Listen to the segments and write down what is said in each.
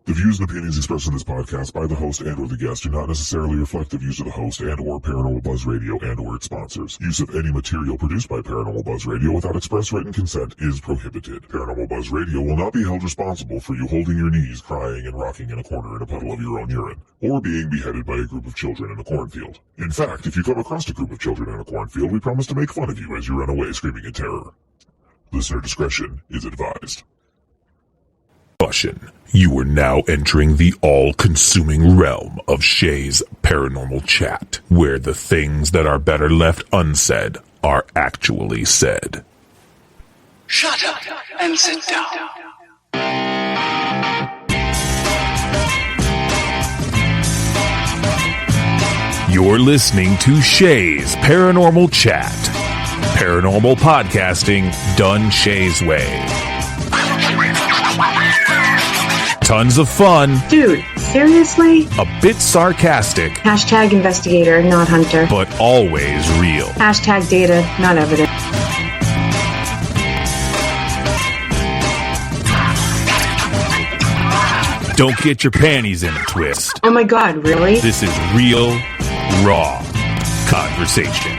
The views and opinions expressed in this podcast by the host and or the guest do not necessarily reflect the views of the host and or Paranormal Buzz Radio and or its sponsors. Use of any material produced by Paranormal Buzz Radio without express written consent is prohibited. Paranormal Buzz Radio will not be held responsible for you holding your knees, crying, and rocking in a corner in a puddle of your own urine, or being beheaded by a group of children in a cornfield. In fact, if you come across a group of children in a cornfield, we promise to make fun of you as you run away screaming in terror. Listener discretion is advised. You are now entering the all-consuming realm of Shay's Paranormal Chat, where the things that are better left unsaid are actually said. Shut up and sit down. You're listening to Shay's Paranormal Chat. Paranormal podcasting done Shay's way. Tons of fun. Dude, seriously? A bit sarcastic. Hashtag investigator, not hunter. But always real. Hashtag data, not evidence. Don't get your panties in a twist. Oh my god, really? This is real, raw conversation.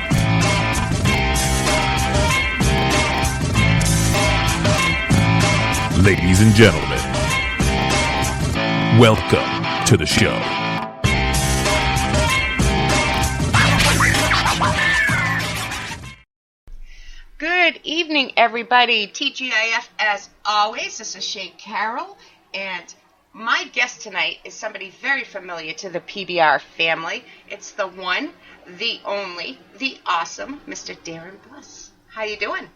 Ladies and gentlemen, welcome to the show. Good evening, everybody. TGIF, as always. This is Shay Carroll, and my guest tonight is somebody very familiar to the PBR family. It's the one, the only, the awesome Mr. Darin Buss. How you doing?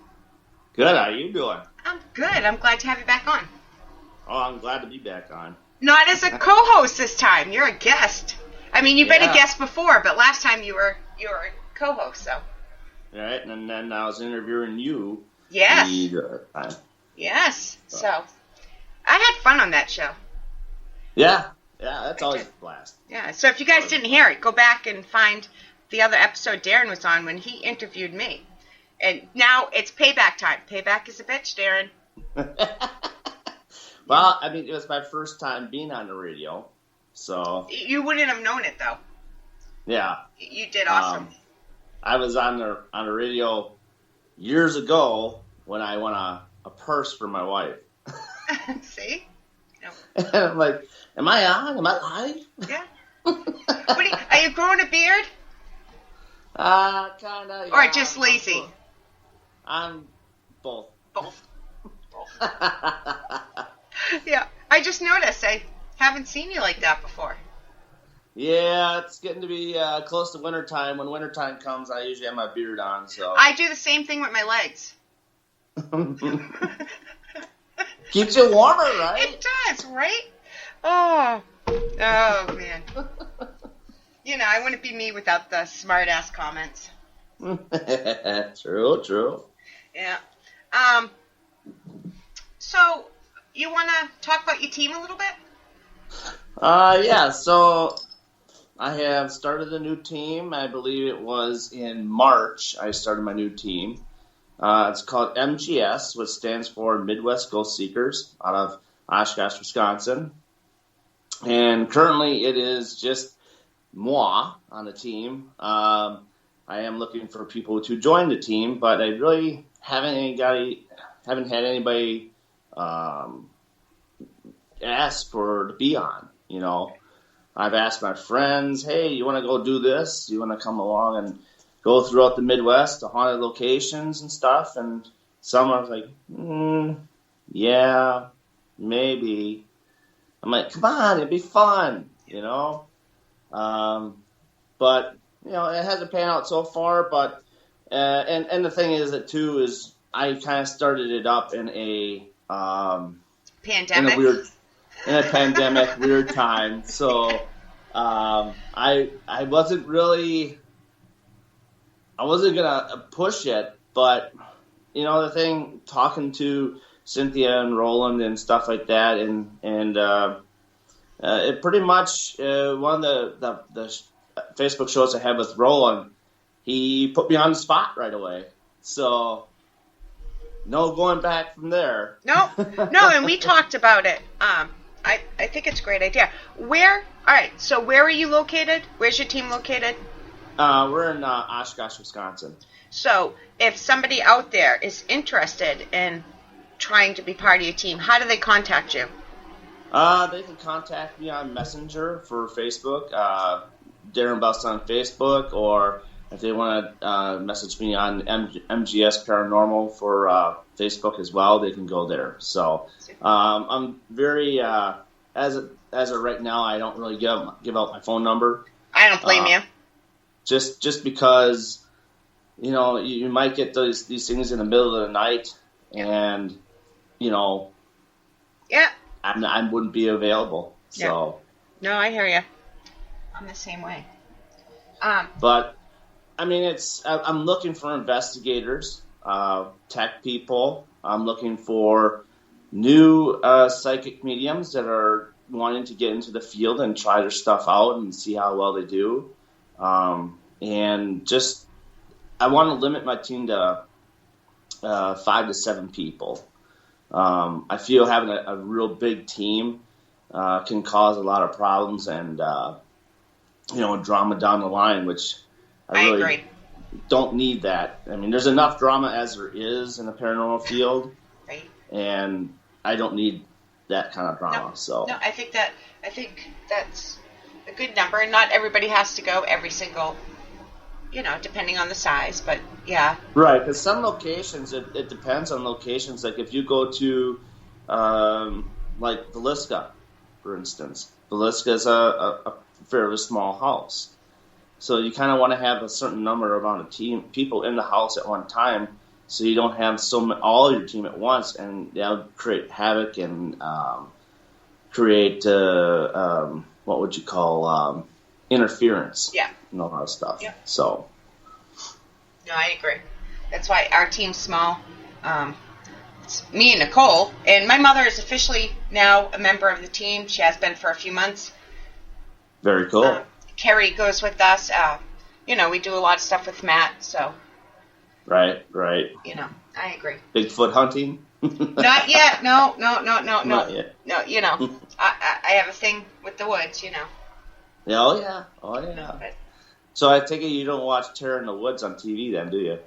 Good. How you doing? I'm good. I'm glad to have you back on. Oh, I'm glad to be back on. Not as a co-host this time. You're a guest. I mean, you've been a guest before, but last time you were a co-host, so. Right, and then I was interviewing you. Yes. Time. Yes. So, I had fun on that show. Yeah, that's always a blast. Yeah, so if you guys didn't hear it, go back and find the other episode Darin was on when he interviewed me. And now it's payback time. Payback is a bitch, Darin. Well, I mean, it was my first time being on the radio, so... You wouldn't have known it, though. Yeah. You did awesome. I was on the radio years ago when I won a purse for my wife. See? No. And I'm like, am I on? Am I live? Yeah. Are you growing a beard? Kind of. Or just lazy? I'm both. Both. Yeah, I just noticed. I haven't seen you like that before. Yeah, it's getting to be close to wintertime. When wintertime comes, I usually have my beard on. So I do the same thing with my legs. Keeps you warmer, right? It does, right? Oh man. You know, I wouldn't be me without the smart-ass comments. True. Yeah. So, you want to talk about your team a little bit? Yeah, so I have started a new team. I believe it was in March I started my new team. It's called MGS, which stands for Midwest Ghost Seekers, out of Oshkosh, Wisconsin. And currently it is just moi on the team. I am looking for people to join the team, but I really haven't had anybody ask to be on, you know. I've asked my friends, hey, you want to go do this? You want to come along and go throughout the Midwest to haunted locations and stuff? And some are like, yeah, maybe. I'm like, come on, it'd be fun, you know. But, you know, it hasn't panned out so far. But and the thing is that, too, is I kind of started it up in a pandemic. In a pandemic, weird time. So I wasn't gonna push it, but you know the thing, talking to Cynthia and Roland and stuff like that, and it pretty much one of the Facebook shows I had with Roland, he put me on the spot right away. So no going back from there. No, and we talked about it. I think it's a great idea. All right, so where are you located? Where's your team located? We're in Oshkosh, Wisconsin. So if somebody out there is interested in trying to be part of your team, how do they contact you? They can contact me on Messenger for Facebook, Darin Buss on Facebook, or if they want to message me on MGS Paranormal for Facebook as well, they can go there. So I'm very, as of right now, I don't really give out my phone number. I don't blame you. Just because, you might get these things in the middle of the night, and, Yeah. I wouldn't be available. So. No, I hear you. I'm the same way. But, I mean, I'm looking for investigators, tech people. I'm looking for new psychic mediums that are wanting to get into the field and try their stuff out and see how well they do. And just, I want to limit my team to 5 to 7 people. I feel having a real big team can cause a lot of problems and, drama down the line, which I really agree. Don't need that. I mean, there's enough drama as there is in the paranormal field, Right. and I don't need that kind of drama. No, I think that's a good number. Not everybody has to go every single, depending on the size, but yeah. Right, because some locations, it depends on locations. Like if you go to, like Villisca, for instance. Villisca is a fairly small house. So you kind of want to have a certain number of people in the house at one time, so you don't have all your team at once, and that would create havoc and create what would you call interference? Yeah, and all that stuff. Yeah. So. No, I agree. That's why our team's small. It's me and Nicole, and my mother is officially now a member of the team. She has been for a few months. Very cool. Carrie goes with us. We do a lot of stuff with Matt, so. Right. I agree. Bigfoot hunting? Not yet. No. Not yet. No, I have a thing with the woods, Oh, yeah. But, so I take it you don't watch Terror in the Woods on TV then, do you?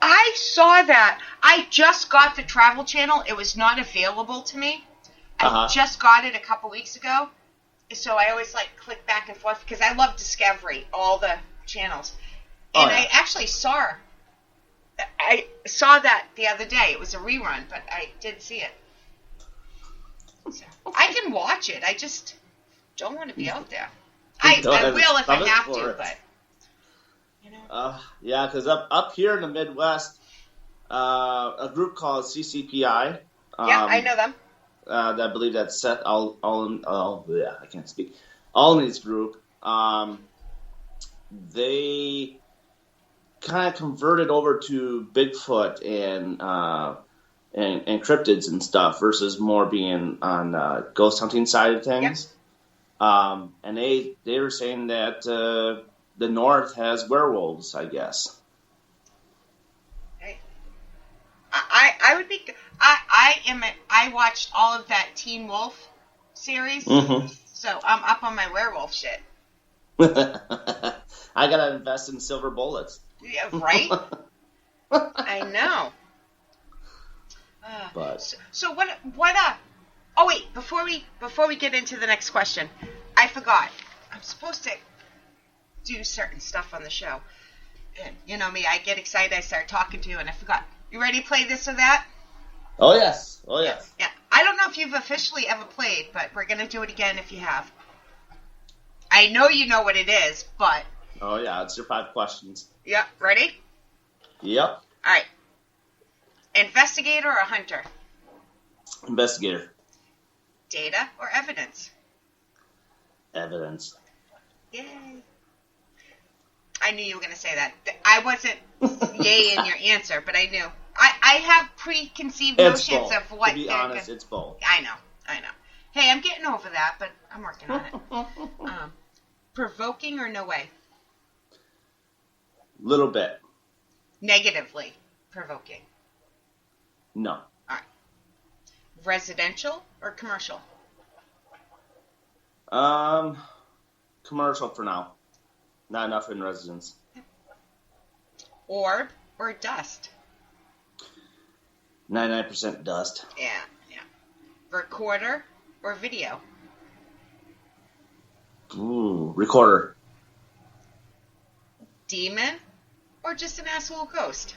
I saw that. I just got the Travel Channel. It was not available to me. I just got it a couple weeks ago. So I always click back and forth because I love Discovery, all the channels. And I actually saw that the other day. It was a rerun, but I did see it. So I can watch it. I just don't want to be out there. I will if I have to, but yeah, because up here in the Midwest, a group called CCPI. I know them. I believe that's Seth I can't speak. Alney's group. They kind of converted over to Bigfoot and cryptids and stuff versus more being on ghost hunting side of things. Yep. And they were saying that the North has werewolves, I guess. I would be. I watched all of that Teen Wolf series, so I'm up on my werewolf shit. I gotta invest in silver bullets. Yeah, right. I know. But so what? Oh wait, before we get into the next question, I forgot. I'm supposed to do certain stuff on the show. And you know me, I get excited, I start talking to you, and I forgot. You ready to play this or that? Oh yes. Yeah. I don't know if you've officially ever played, but we're gonna do it again if you have. I know you know what it is, but. Oh yeah, it's your 5 questions. Yep. Ready? Yep. All right. Investigator or hunter? Investigator. Data or evidence? Evidence. Yay. I knew you were going to say that. I wasn't yay in your answer, but I knew. I have preconceived It's notions both. of what To be they're honest, gonna- it's both. I know. Hey, I'm getting over that, but I'm working on it. Provoking or no way? Little bit. Negatively provoking. No. All right. Residential or commercial? Commercial for now. Not enough in residence. Orb or dust? 99% dust. Yeah. Recorder or video? Ooh, recorder. Demon or just an asshole ghost?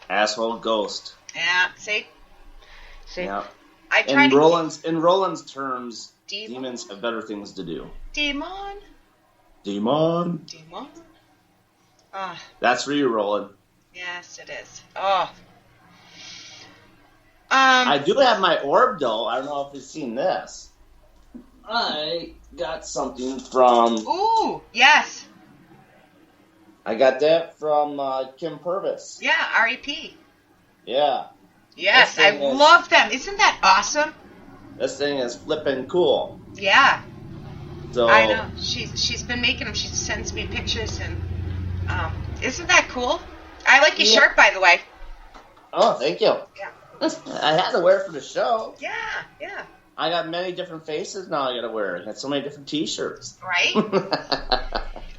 Asshole ghost. Yeah, see? Yeah. I try In Roland's terms, Demon? demons have better things to do. Demon. Demon. Ah, That's for you, Roland. yes, it is. Oh. I do have my orb, though. I don't know if you've seen this. I got something from... Ooh, yes. I got that from Kim Purvis. Yeah, REP. Yeah. Yes, This I thing is- love them. Isn't that awesome? This thing is flipping cool. Yeah, So I know. She's been making them. She sends me pictures, and isn't that cool? I like your Yeah. shirt, by the way. Oh, thank you. Yeah. I had to wear it for the show. Yeah. I got many different faces now I gotta wear. I got so many different t-shirts. Right?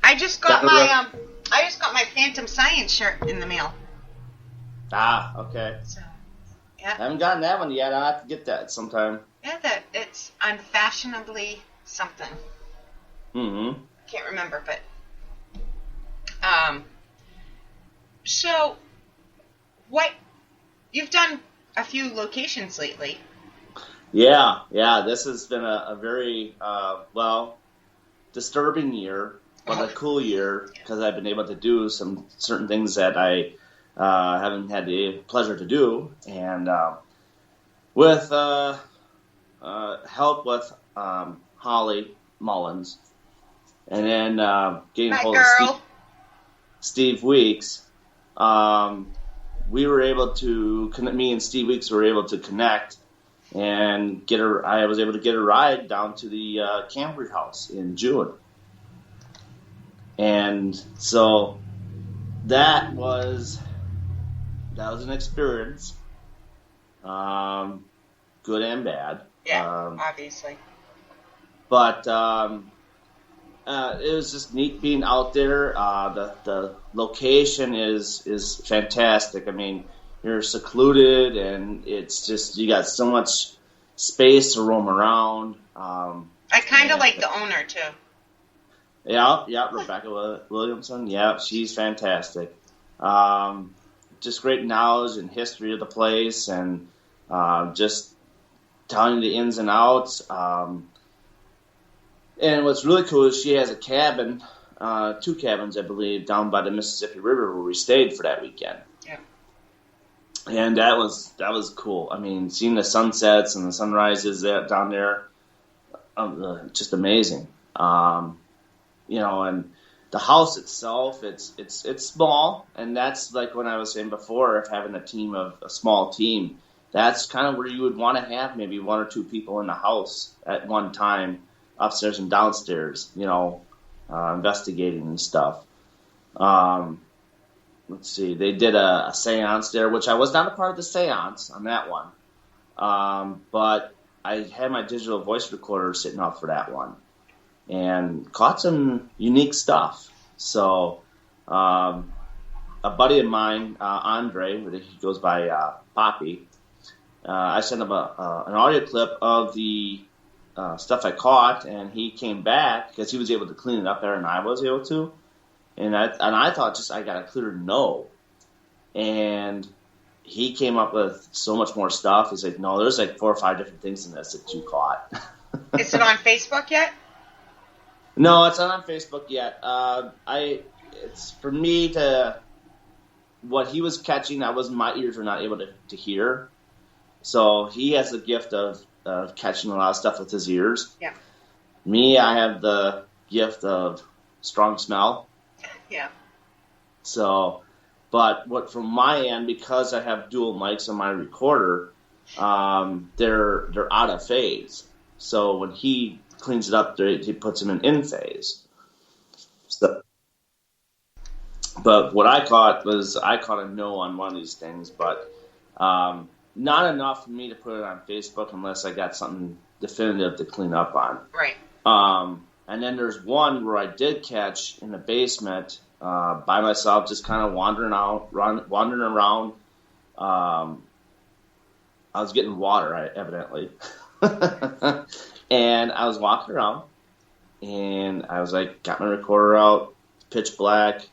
I just got That my Phantom Science shirt in the mail. Okay. So, I yeah. haven't gotten that one yet. I'll have to get that sometime. Yeah, that it's unfashionably something. Mm-hmm. Can't remember, but so what you've done a few locations lately. Yeah. This has been a very, disturbing year, but a cool year because I've been able to do some certain things that I haven't had the pleasure to do. And with help with Holly Mullins, and then getting My hold girl. of Steve Weeks, we were able to connect. Me and Steve Weeks were able to connect and I was able to get a ride down to the Camry house in June, and so that was an experience, good and bad. Yeah, obviously. But it was just neat being out there. The location is fantastic. I mean, you're secluded, and it's just you got so much space to roam around. I kind of like the owner too. Yeah, Rebecca Williamson. Yeah, she's fantastic. Just great knowledge and history of the place, and just telling you the ins and outs. And what's really cool is she has a cabin, 2 cabins, I believe, down by the Mississippi River where we stayed for that weekend. Yeah. And that was cool. I mean, seeing the sunsets and the sunrises down there, just amazing. And the house itself, it's small, and that's like when I was saying before, if having a small team, that's kind of where you would want to have maybe 1 or 2 people in the house at one time, upstairs and downstairs, investigating and stuff. Let's see, they did a seance there, which I was not a part of the seance on that one. But I had my digital voice recorder sitting up for that one and caught some unique stuff. So a buddy of mine, Andre, he goes by Poppy, I sent him an audio clip of the stuff I caught, and he came back because he was able to clean it up better than I was able to. And I thought I got a clear no. And he came up with so much more stuff. He's like, no, there's like 4 or 5 different things in this that you caught. Is it on Facebook yet? No, it's not on Facebook yet. It's for me to what he was catching. My ears were not able to hear. So he has the gift of catching a lot of stuff with his ears. Yeah. Me, I have the gift of strong smell. Yeah. So But what from my end, because I have dual mics on my recorder, they're out of phase. So when he cleans it up, he puts them in phase. So, but what I caught a no on one of these things, but not enough for me to put it on Facebook unless I got something definitive to clean up on. Right. And then there's one where I did catch in the basement by myself, just kind of wandering around. I was getting water, evidently. And I was walking around, and I was like, got my recorder out, pitch black,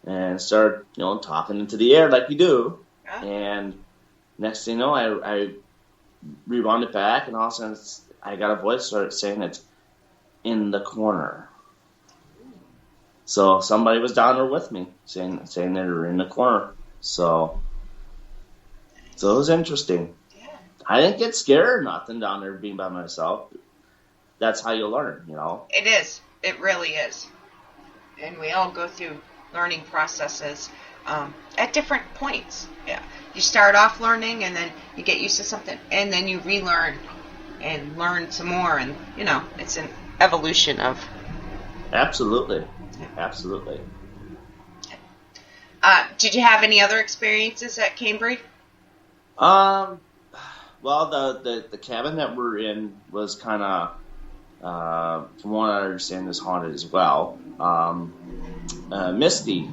and started, talking into the air like you do. Yeah. And next thing you know, I rewound it back, and all of a sudden I got a voice started saying it's in the corner. So somebody was down there with me, saying they were in the corner. So it was interesting. Yeah. I didn't get scared or nothing down there being by myself. That's how you learn, It is. It really is. And we all go through learning processes at different points. Yeah. You start off learning, and then you get used to something, and then you relearn and learn some more, and it's an evolution of. Absolutely. Absolutely. Did you have any other experiences at Cambridge? Well, the cabin that we're in was kind of, from what I understand, is haunted as well. Misty,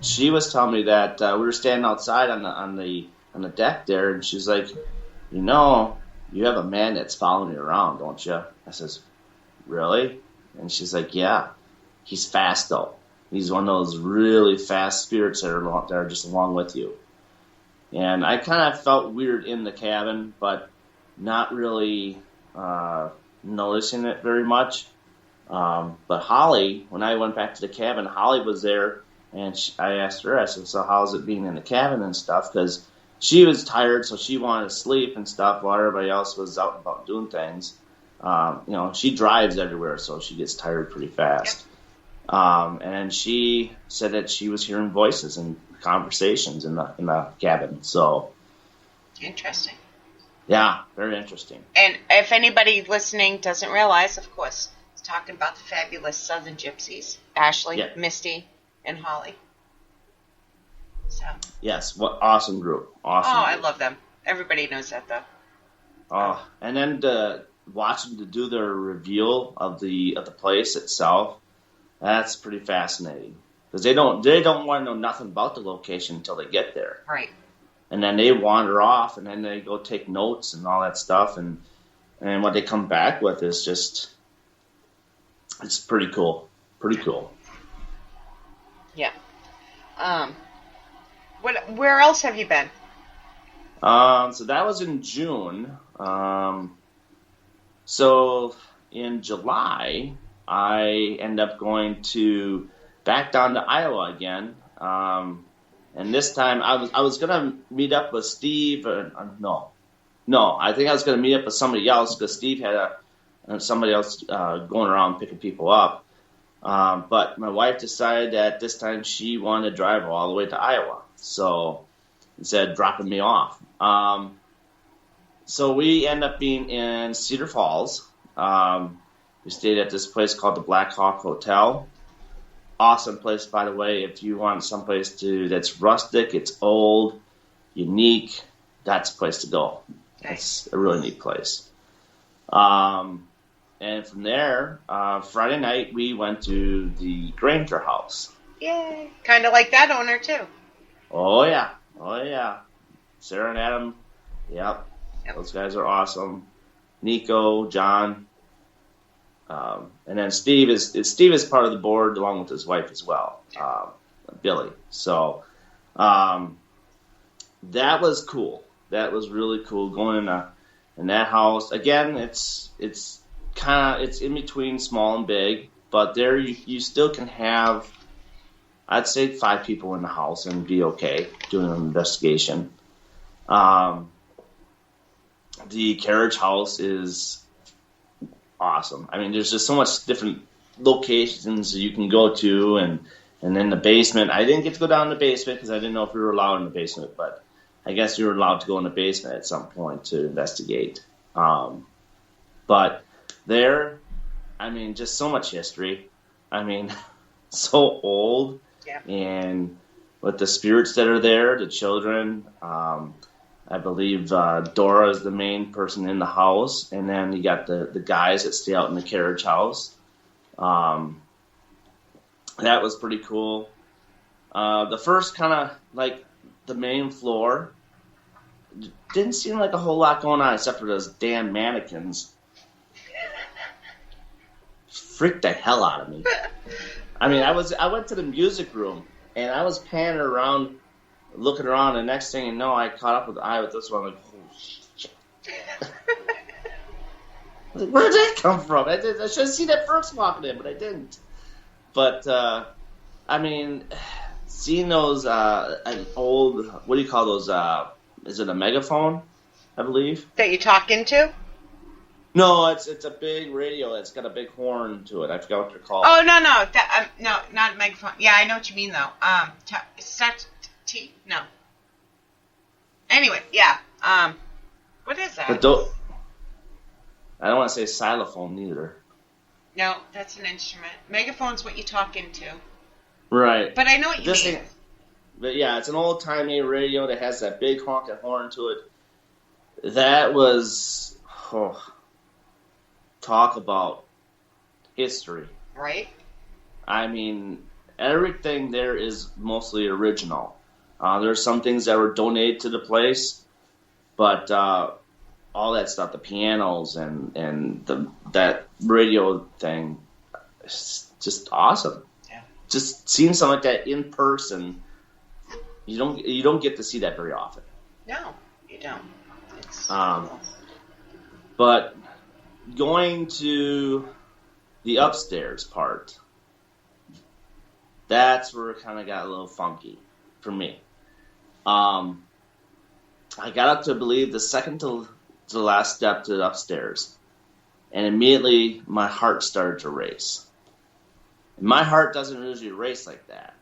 she was telling me that we were standing outside on the deck there, and she's like, you have a man that's following you around, don't you? I says, really? And she's like, yeah. He's fast, though. He's one of those really fast spirits that are just along with you. And I kind of felt weird in the cabin, but not really noticing it very much. But Holly, when I went back to the cabin, Holly was there, and I asked her, I said, so how's it being in the cabin and stuff? Because she was tired, so she wanted to sleep and stuff while everybody else was out and about doing things. She drives everywhere, so she gets tired pretty fast. Yep. And she said that she was hearing voices and conversations in the cabin. So interesting. Yeah, very interesting. And if anybody listening doesn't realize, of course, it's talking about the fabulous Southern Gypsies, Ashley, Yeah. Misty, and Holly. So. Yes, what awesome group! Awesome. Oh, group. I love them. Everybody knows that, though. And then watching to do their reveal of the place itself, that's pretty fascinating because they don't want to know nothing about the location until they get there. Right. And then they wander off, and then they go take notes and all that stuff, and what they come back with is just it's pretty cool. Pretty cool. Yeah. Where else have you been? So that was in June. So in July, I end up going back down to Iowa again. And this time I was gonna meet up with Steve. No, I think I was gonna meet up with somebody else because Steve had somebody else going around picking people up. But my wife decided that this time she wanted to drive all the way to Iowa. So instead of dropping me off. So we end up being in Cedar Falls. We stayed at this place called the Black Hawk Hotel. Awesome place, by the way. If you want someplace that's rustic, it's old, unique, that's a place to go. It's a really neat place. And from there, Friday night, we went to the Granger House. Yay. Kind of like that owner, too. Oh, yeah. Sarah and Adam, yep. Those guys are awesome. Nico, John. And then Steve is part of the board along with his wife as well, Billy. So that was cool. That was really cool going in that house. Again, it's in between small and big, but there you still can have, I'd say, 5 people in the house and be okay doing an investigation. The carriage house is awesome. I mean, there's just so much different locations you can go to, and And then the basement, I didn't get to go down in the basement because I didn't know if we were allowed in the basement, but I guess we were allowed to go in the basement at some point to investigate. But there, I mean, just so much history. I mean, so old. Yeah. And with the spirits that are there, the children, I believe Dora is the main person in the house. And then you got the guys that stay out in the carriage house. That was pretty cool. The first kind of, like, the main floor didn't seem like a whole lot going on except for those damn mannequins. Freaked the hell out of me. I mean, I went to the music room, and I was panning around, looking around, and next thing you know, I caught up with the eye with this one, like, holy shit. Like, where did that come from? I should have seen that first walking in, but I didn't. But, I mean, seeing those an old, what do you call those, is it a megaphone, I believe? That you talk into? No, it's a big radio that's got a big horn to it. I forgot what they're called. Oh, no. No, not a megaphone. Yeah, I know what you mean, though. No. Anyway, yeah. What is that? But I don't want to say xylophone either. No, that's an instrument. Megaphone's what you talk into. Right. But I know what you mean. But yeah, it's an old-timey radio that has that big honking horn to it. That was... talk about history. Right. I mean, everything there is mostly original. There's some things that were donated to the place, but all that stuff, the pianos and that radio thing, is just awesome. Yeah. Just seeing something like that in person, you don't get to see that very often. No, you don't. It's but going to the upstairs part, that's where it kind of got a little funky for me. I got up to, I believe, the second to the last step to the upstairs, and immediately my heart started to race. And my heart doesn't usually race like that.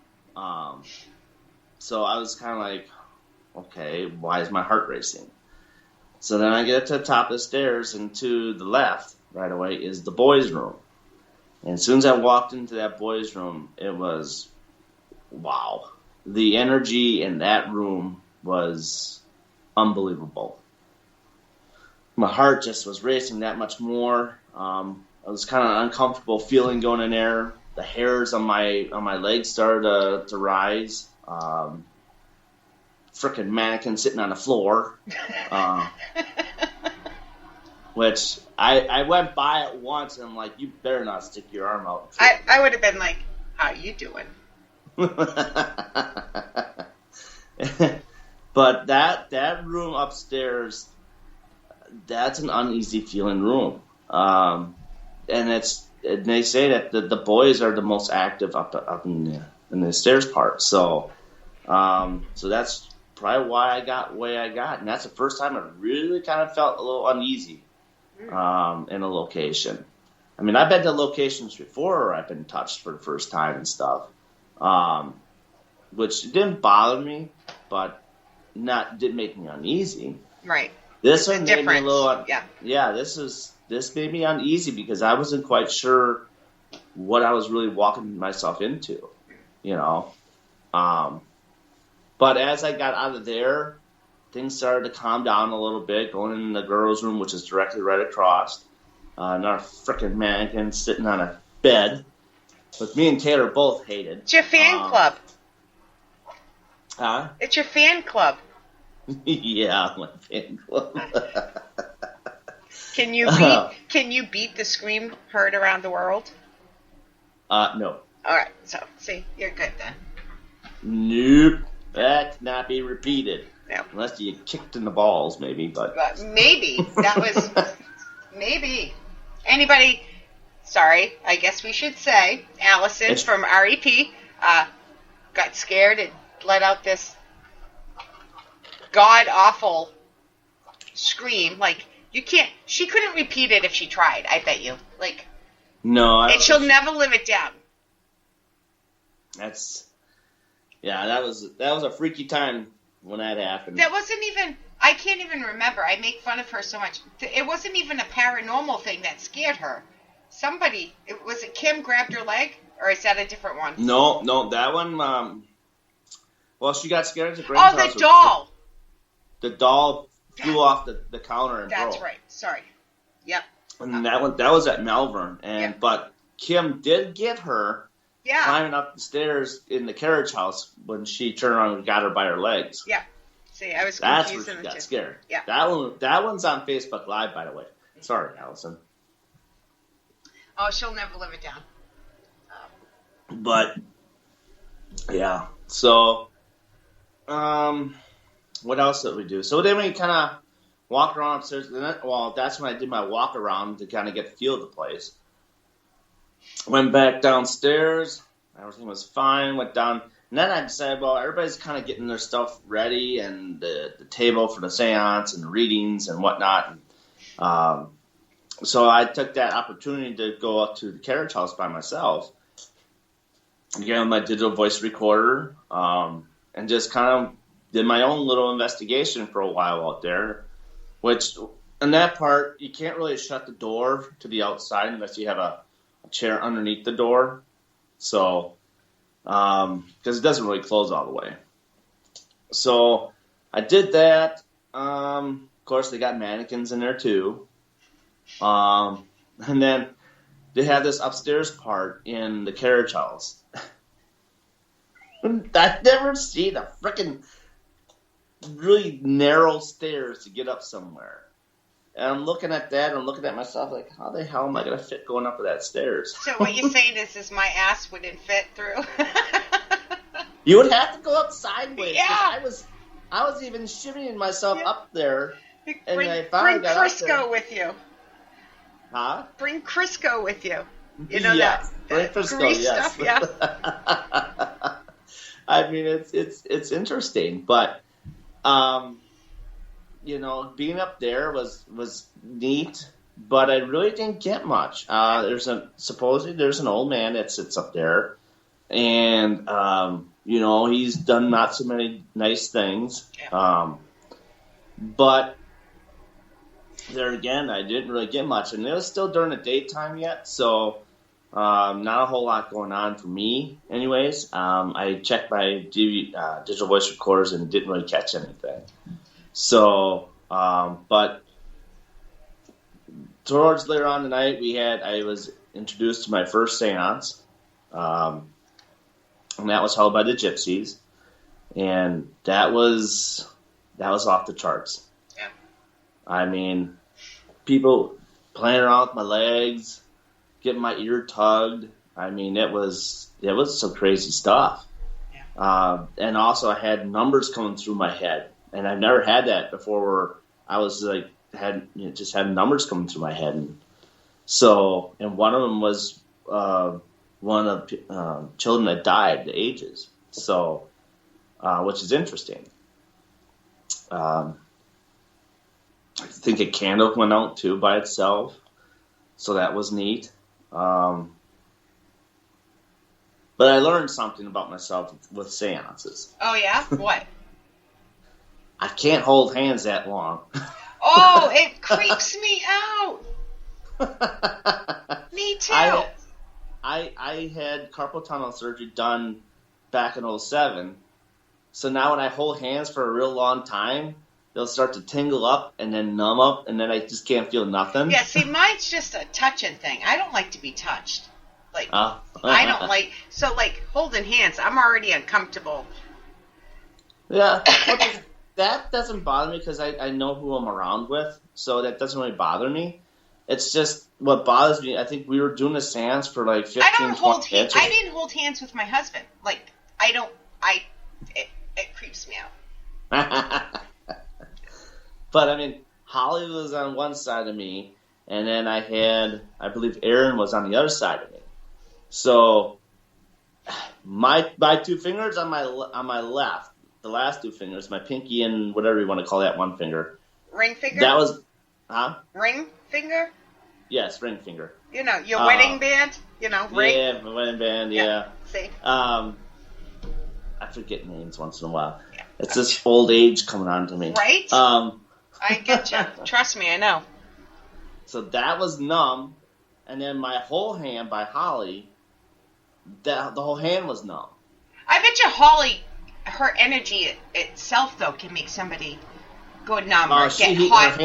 So I was kind of like, okay, why is my heart racing? So then I get up to the top of the stairs, and to the left, right away, is the boys' room. And as soon as I walked into that boys' room, it was, wow. The energy in that room was unbelievable. My heart just was racing that much more. I was kind of uncomfortable feeling going in there. The hairs on my legs started to rise. Frickin' mannequin sitting on the floor. Which I went by it once and I'm like, you better not stick your arm out. I would have been like, how you doing? But that room upstairs, that's an uneasy feeling room. And they say that the boys are the most active up in the stairs part. So that's probably why I got the way I got. And that's the first time I really kind of felt a little uneasy in a location. I mean, I've been to locations before where I've been touched for the first time and stuff, which didn't bother me, but didn't make me uneasy. Right. This one made me a little... Yeah, this made me uneasy because I wasn't quite sure what I was really walking myself into, you know. But as I got out of there, things started to calm down a little bit, going in the girls' room, which is directly right across. Another frickin' mannequin sitting on a bed, which me and Taylor both hated. It's your fan club. Huh? It's your fan club. Yeah, my fan club. Can you beat the scream heard around the world? No. All right. So, see, you're good then. Nope. That cannot be repeated. No. Unless you kicked in the balls, maybe. But maybe. That was... maybe. Anybody... Sorry, I guess we should say, Allison from REP got scared and let out this god-awful scream. Like, you can't... She couldn't repeat it if she tried, I bet you. Like... No. And she'll never live it down. that was a freaky time when that happened. That wasn't even, I can't even remember. I make fun of her so much. It wasn't even a paranormal thing that scared her. Was it Kim grabbed her leg? Or is that a different one? No, that one, well, she got scared at the grandma's house. Oh, the doll! The doll flew off the counter and broke. That's right. Sorry. Yep. And that was at Malvern. But Kim did get her climbing up the stairs in the carriage house when she turned around and got her by her legs. Yeah. See, I was That's confused. where she got scared. Yeah. That one's on Facebook Live, by the way. Sorry, Allison. Oh, she'll never live it down. But yeah. So, what else did we do? So then we kind of walked around upstairs. Well, that's when I did my walk around to kind of get the feel of the place. Went back downstairs. Everything was fine. Went down. And then I decided, well, everybody's kind of getting their stuff ready and the table for the seance and the readings and whatnot. So I took that opportunity to go up to the carriage house by myself. Again, with my digital voice recorder. And just kind of did my own little investigation for a while out there. Which, in that part, you can't really shut the door to the outside unless you have a chair underneath the door. So, because it doesn't really close all the way. So, I did that. Of course, they got mannequins in there, too. And then they have this upstairs part in the carriage house. I've never seen a freaking really narrow stairs to get up somewhere. And I'm looking at that, and I'm looking at myself like, how the hell am I going to fit going up that stairs? So what you're saying is my ass wouldn't fit through? You would have to go up sideways. Yeah. I was even shimmying myself up there. And Bring I finally got Crisco up there. with you. Huh? Bring Crisco with you. You know Bring that Crisco, grease yes. stuff, yeah. I mean, it's interesting, but being up there was neat, but I really didn't get much. Supposedly there's an old man that sits up there, and he's done not so many nice things. Yeah. But there again, I didn't really get much, and it was still during the daytime yet, so. Not a whole lot going on for me, anyways. I checked my digital voice recorders and didn't really catch anything. So, but towards later on tonight, I was introduced to my first seance, and that was held by the Gypsies, and that was off the charts. Yeah. I mean, people playing around with my legs. Getting my ear tugged. I mean, it was some crazy stuff. Yeah. And also, I had numbers coming through my head, and I've never had that before. Where I was like had numbers coming through my head, and one of them was one of children that died, the ages. So, which is interesting. I think a candle went out too by itself, so that was neat. But I learned something about myself with seances. Oh, yeah? What? I can't hold hands that long. Oh, it creeps me out. Me too. I had carpal tunnel surgery done back in 2007. So now when I hold hands for a real long time, they'll start to tingle up and then numb up, and then I just can't feel nothing. Yeah, see, mine's just a touching thing. I don't like to be touched. I don't like... So, holding hands, I'm already uncomfortable. Yeah. That doesn't bother me because I know who I'm around with, so that doesn't really bother me. It's just what bothers me. I think we were doing a seance for 15, 20 minutes. I didn't hold hands with my husband. It creeps me out. But, I mean, Holly was on one side of me, and then I believe Aaron was on the other side of me. So, my two fingers on my left, the last two fingers, my pinky and whatever you want to call that one finger. Ring finger? That was, huh? Ring finger? Yes, ring finger. Your wedding band? Ring? Yeah, my wedding band, yeah. See? forget names once in a while. Yeah. It's this old age coming on to me. Right? I get you. Trust me, I know. So that was numb, and then my whole hand by Holly, the whole hand was numb. I bet you Holly, her energy itself, though, can make somebody go numb or get hot.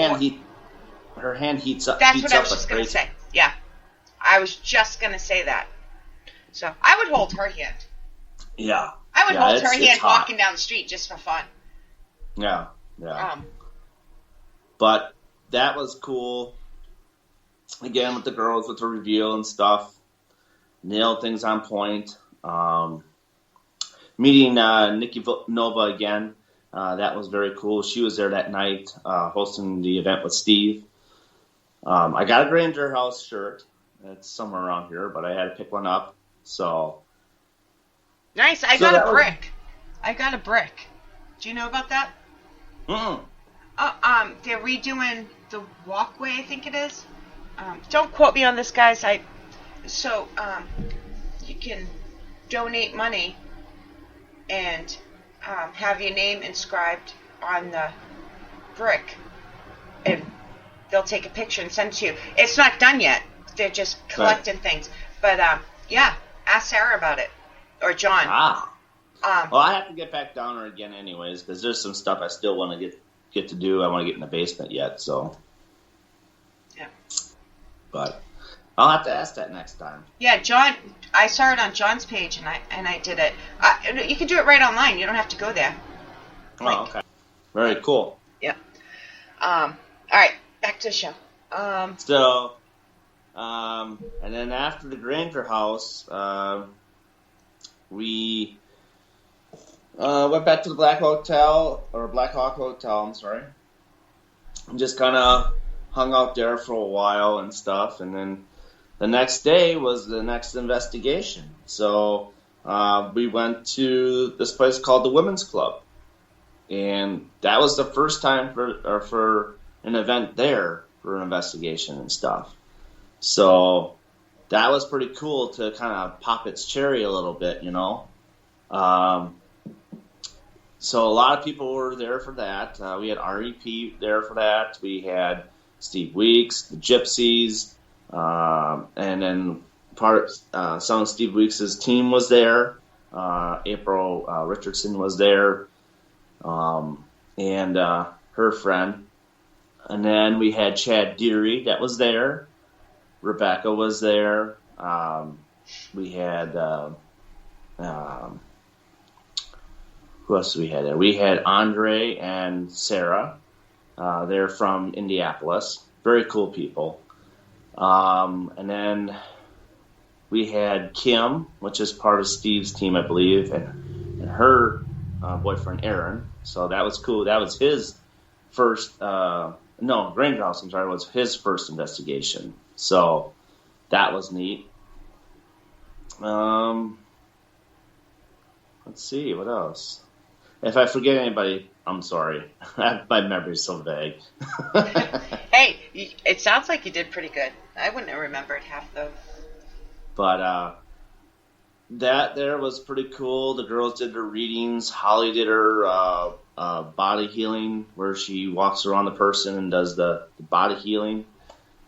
Her hand heats up. That's what I was just going to say. Yeah. I was just going to say that. So I would hold her hand. Yeah. I would hold her hand walking down the street just for fun. Yeah. But that was cool. Again, with the girls, with the reveal and stuff. Nailed things on point. Meeting Nikki Nova again. That was very cool. She was there that night hosting the event with Steve. I got a Granger House shirt. It's somewhere around here, but I had to pick one up. So nice. I got a brick. I got a brick. Do you know about that? They're redoing the walkway, I think it is. Don't quote me on this, guys. You can donate money and have your name inscribed on the brick, and they'll take a picture and send it to you. It's not done yet. They're just collecting things. But yeah, ask Sarah about it, or John. Well, I have to get back down there again anyways, because there's some stuff I still want to get to do. I want to get in the basement yet, so. Yeah. But I'll have to ask that next time. Yeah, John, I saw it on John's page, and I did it. You can do it right online. You don't have to go there. Okay. Very cool. Yeah. All right, back to the show. And then after the Granger House, we went back to the Black Hawk Hotel, I'm sorry. And just kind of hung out there for a while and stuff. And then the next day was the next investigation. So we went to this place called the Women's Club. And that was the first time for an event there for an investigation and stuff. So that was pretty cool to kind of pop its cherry a little bit, you know. So a lot of people were there for that. We had REP there for that. We had Steve Weeks, the Gypsies, and then some of Steve Weeks' team was there. April Richardson was there, and her friend. And then we had Chad Deary that was there. Rebecca was there. We had who else did we have there? We had Andre and Sarah. They're from Indianapolis. Very cool people. And then we had Kim, which is part of Steve's team, I believe, and her boyfriend Aaron. So that was cool. That was his first. Granger House, I'm sorry, was his first investigation. So that was neat. Let's see, what else? If I forget anybody, I'm sorry. My memory's so vague. Hey, it sounds like you did pretty good. I wouldn't have remembered half those. But that there was pretty cool. The girls did their readings. Holly did her body healing, where she walks around the person and does the body healing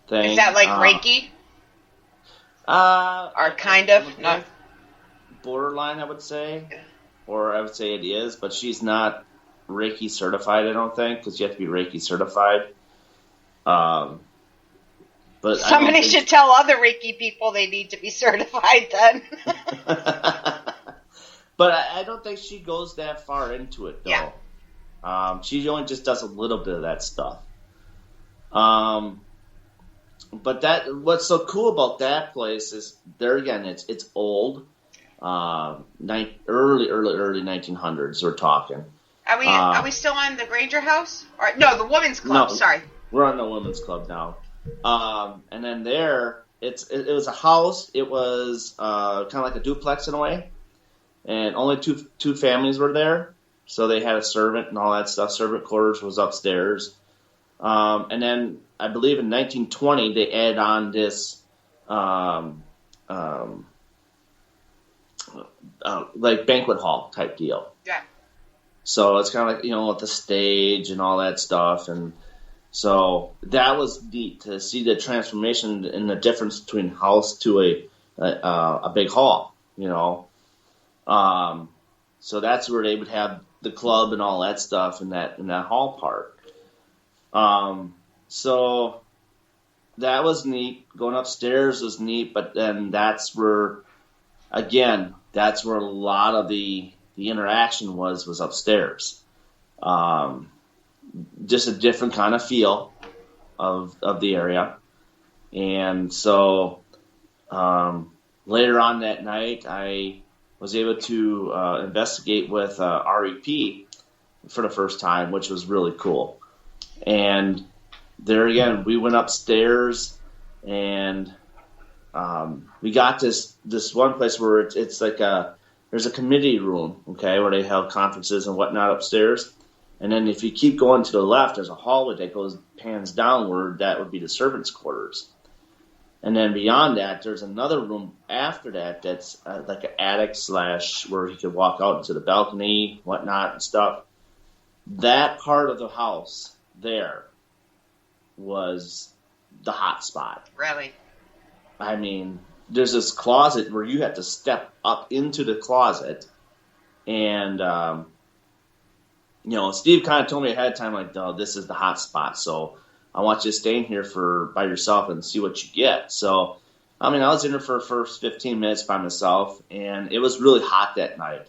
thing. Is that like Reiki? Or kind of? Not borderline, I would say. Or I would say it is, but she's not Reiki certified, I don't think, because you have to be Reiki certified. But somebody should tell other Reiki people they need to be certified then. But I don't think she goes that far into it, though. Yeah. She only just does a little bit of that stuff. But what's so cool about that place is there again, it's old, early 1900s. We're talking. Are we still on the Granger House? Or no, the Women's Club. No, sorry, we're on the Women's Club now. And then there, it was a house. It was kind of like a duplex in a way, and only two families were there. So they had a servant and all that stuff. Servant quarters was upstairs. And then I believe in 1920 they added on this like banquet hall type deal. Yeah. So it's kind of like, with the stage and all that stuff. And so that was neat to see the transformation and the difference between house to a big hall, So that's where they would have the club and all that stuff in that hall part. So that was neat. Going upstairs was neat, but then that's where a lot of the interaction was upstairs. Just a different kind of feel of the area. And so later on that night, I was able to investigate with REP for the first time, which was really cool. And there again, we went upstairs and we got this one place where it's like there's a committee room, okay, where they have conferences and whatnot upstairs. And then if you keep going to the left, there's a hallway that pans downward. That would be the servants' quarters. And then beyond that, there's another room after that that's like an attic / where you could walk out into the balcony, whatnot and stuff. That part of the house there was the hot spot. Really? I mean, there's this closet where you have to step up into the closet. And, Steve kind of told me ahead of time, like, oh, this is the hot spot. So I want you to stay in here by yourself and see what you get. So, I mean, I was in there for the first 15 minutes by myself, and it was really hot that night.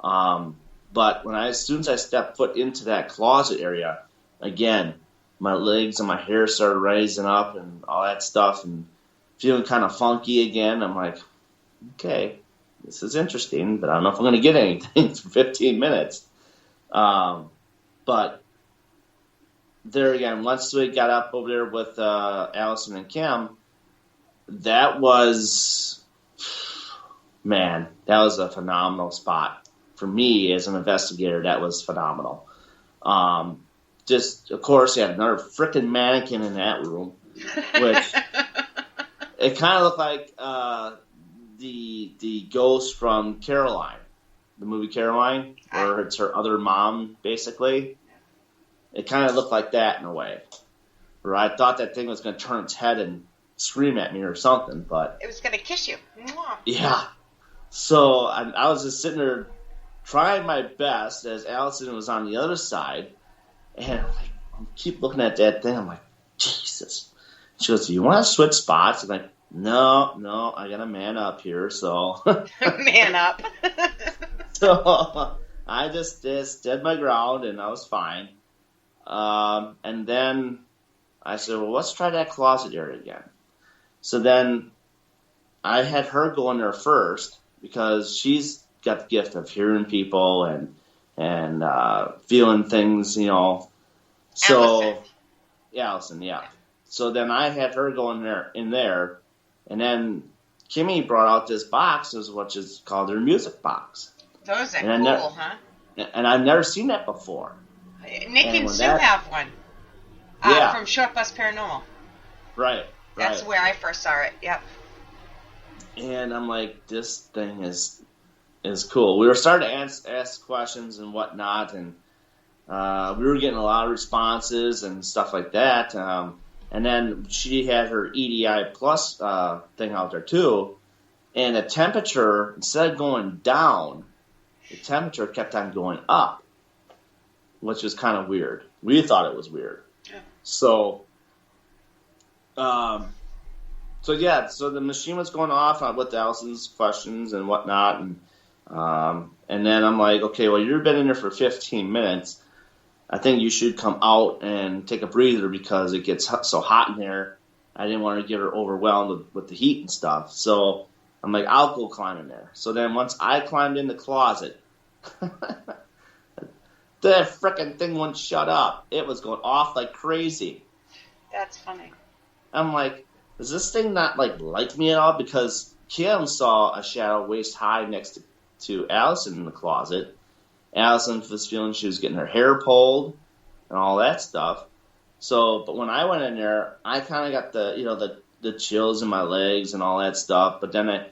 But as soon as I stepped foot into that closet area, again, my legs and my hair started rising up and all that stuff and feeling kind of funky again. I'm like, okay, this is interesting, but I don't know if I'm going to get anything for 15 minutes. But there again, once we got up over there with Allison and Kim, that was a phenomenal spot. For me as an investigator, that was phenomenal. Just, of course, you had another freaking mannequin in that room, which it kind of looked like the ghost from Caroline, the movie Caroline, where it's her other mom, basically. It kind of looked like that in a way, where I thought that thing was going to turn its head and scream at me or something, but it was going to kiss you. Yeah. So I was just sitting there trying my best as Allison was on the other side, and I keep looking at that thing. I'm like, Jesus. She goes, do you want to switch spots? I'm like, no, I got to man up here. So Man up. So I just stood my ground, and I was fine. And then I said, well, let's try that closet area again. So then I had her go in there first because she's got the gift of hearing people and feeling things, So, Allison, yeah. So then I had her go in there, and then Kimmy brought out this box, which is called her music box. Those are cool, huh? And I've never seen that before. Nick and Sue have one. From Short Bus Paranormal. Right. That's where I first saw it. Yep. And I'm like, this thing is cool. We were starting to ask questions and whatnot, and we were getting a lot of responses and stuff like that. And then she had her EDI Plus thing out there too, and the temperature, instead of going down, the temperature kept on going up, which was kind of weird. We thought it was weird. Yeah. So the machine was going off with Allison's questions and whatnot, and then I'm like, okay, well, you've been in there for 15 minutes. I think you should come out and take a breather because it gets so hot in there. I didn't want to get her overwhelmed with the heat and stuff. So I'm like, I'll go climb in there. So then once I climbed in the closet, that frickin' thing wouldn't shut up. It was going off like crazy. That's funny. I'm like, does this thing not like me at all? Because Kim saw a shadow waist high next to Allison in the closet. Allison was feeling she was getting her hair pulled and all that stuff. So, but when I went in there, I kind of got the chills in my legs and all that stuff. But then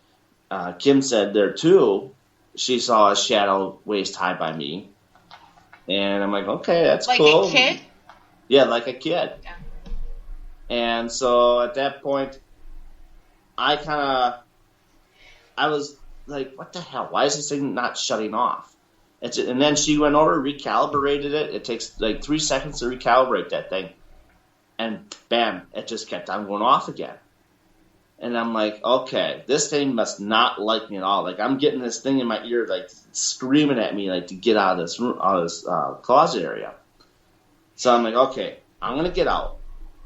Kim said there too, she saw a shadow waist high by me. And I'm like, okay, that's like cool. Like a kid? Yeah, like a kid. Yeah. And so at that point, I was like, what the hell? Why is this thing not shutting off? And then she went over, recalibrated it. It takes like 3 seconds to recalibrate that thing. And bam, it just kept on going off again. And I'm like, okay, this thing must not like me at all. Like, I'm getting this thing in my ear, like, screaming at me, like, to get out of this room, out of this closet area. So I'm like, okay, I'm going to get out.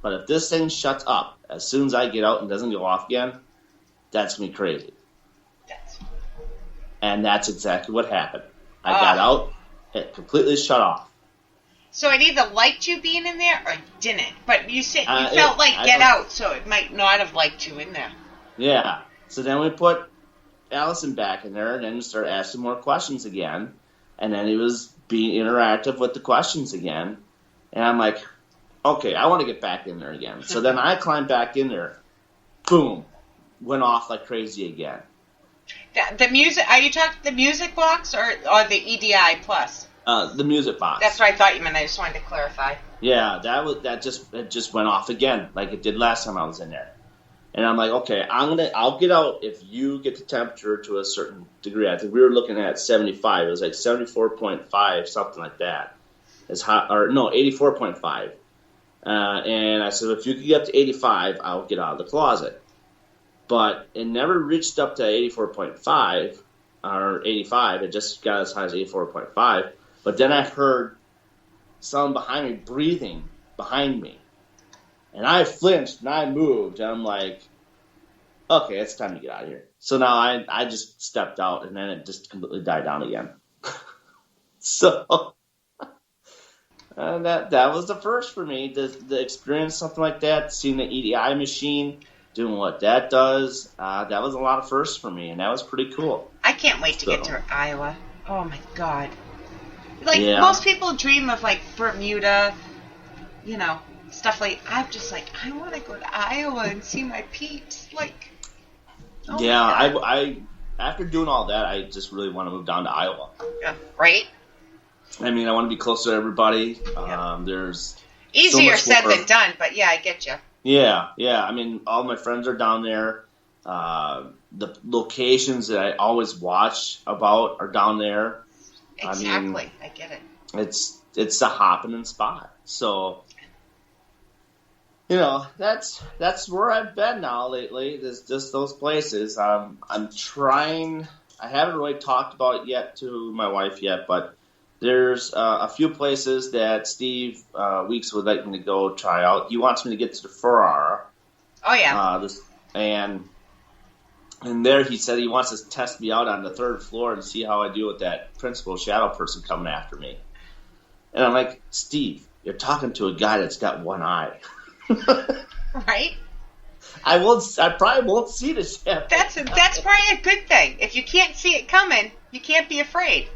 But if this thing shuts up as soon as I get out and doesn't go off again, that's going to be crazy. And that's exactly what happened. I got out, it completely shut off. So it either liked you being in there or didn't. But you said you felt like get out, so it might not have liked you in there. Yeah. So then we put Allison back in there and then started asking more questions again. And then he was being interactive with the questions again. And I'm like, okay, I want to get back in there again. So then I climbed back in there. Boom. Went off like crazy again. The music, are you talking the music box or the EDI plus? The music box. That's what I thought you meant. I just wanted to clarify. Yeah, it just went off again, like it did last time I was in there. And I'm like, okay, I'll get out if you get the temperature to a certain degree. I think we were looking at 75. It was like 74.5, something like that. It's hot, or no, 84.5. And I said, if you could get up to 85, I'll get out of the closet. But it never reached up to 84.5 or 85. It just got as high as 84.5. But then I heard someone behind me breathing behind me. And I flinched and I moved. And I'm like, okay, it's time to get out of here. So now I just stepped out and then it just completely died down again. So that was the first for me to experience something like that, seeing the EDI machine, doing what that does. That was a lot of firsts for me, and that was pretty cool. I can't wait to get to Iowa. Oh, my God. Like, most people dream of, like, Bermuda, stuff like, I'm just like, I want to go to Iowa and see my peeps. Like, I after doing all that, I just really want to move down to Iowa. Yeah, right? I mean, I want to be close to everybody. Yeah. There's easier so said than done, but yeah, I get you. Yeah. I mean, all my friends are down there. The locations that I always watch about are down there. Exactly, I get it. It's a happening spot. So, that's where I've been now lately. There's just those places. I'm trying. I haven't really talked about it yet to my wife yet, but there's a few places that Steve Weeks would like me to go try out. He wants me to get to the Ferrara. Oh, yeah. And there he said he wants to test me out on the 3rd floor and see how I do with that principal shadow person coming after me. And I'm like, Steve, you're talking to a guy that's got one eye. Right? I probably won't see the shadow. That's probably a good thing. If you can't see it coming, you can't be afraid.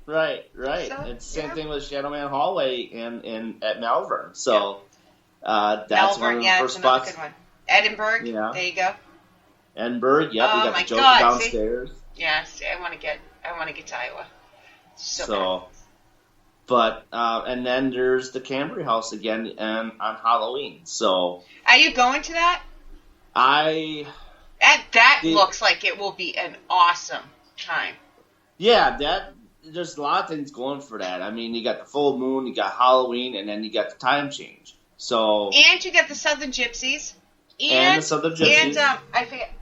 Right. So, it's the same thing with Shadow Man Hallway at Malvern. So that's Malvern, one of the first spots. Good one. Edinburgh, yeah. There you go. Edinburgh, yep. Oh, we got the Joker downstairs. See, I want to get to Iowa. So but and then there's the Cambry House again on Halloween. So are you going to that? That looks like it will be an awesome time. Yeah, there's a lot of things going for that. I mean, you got the full moon, you got Halloween, and then you got the time change. So and you got the Southern Gypsies. And the Southern Gypsies. And I forget.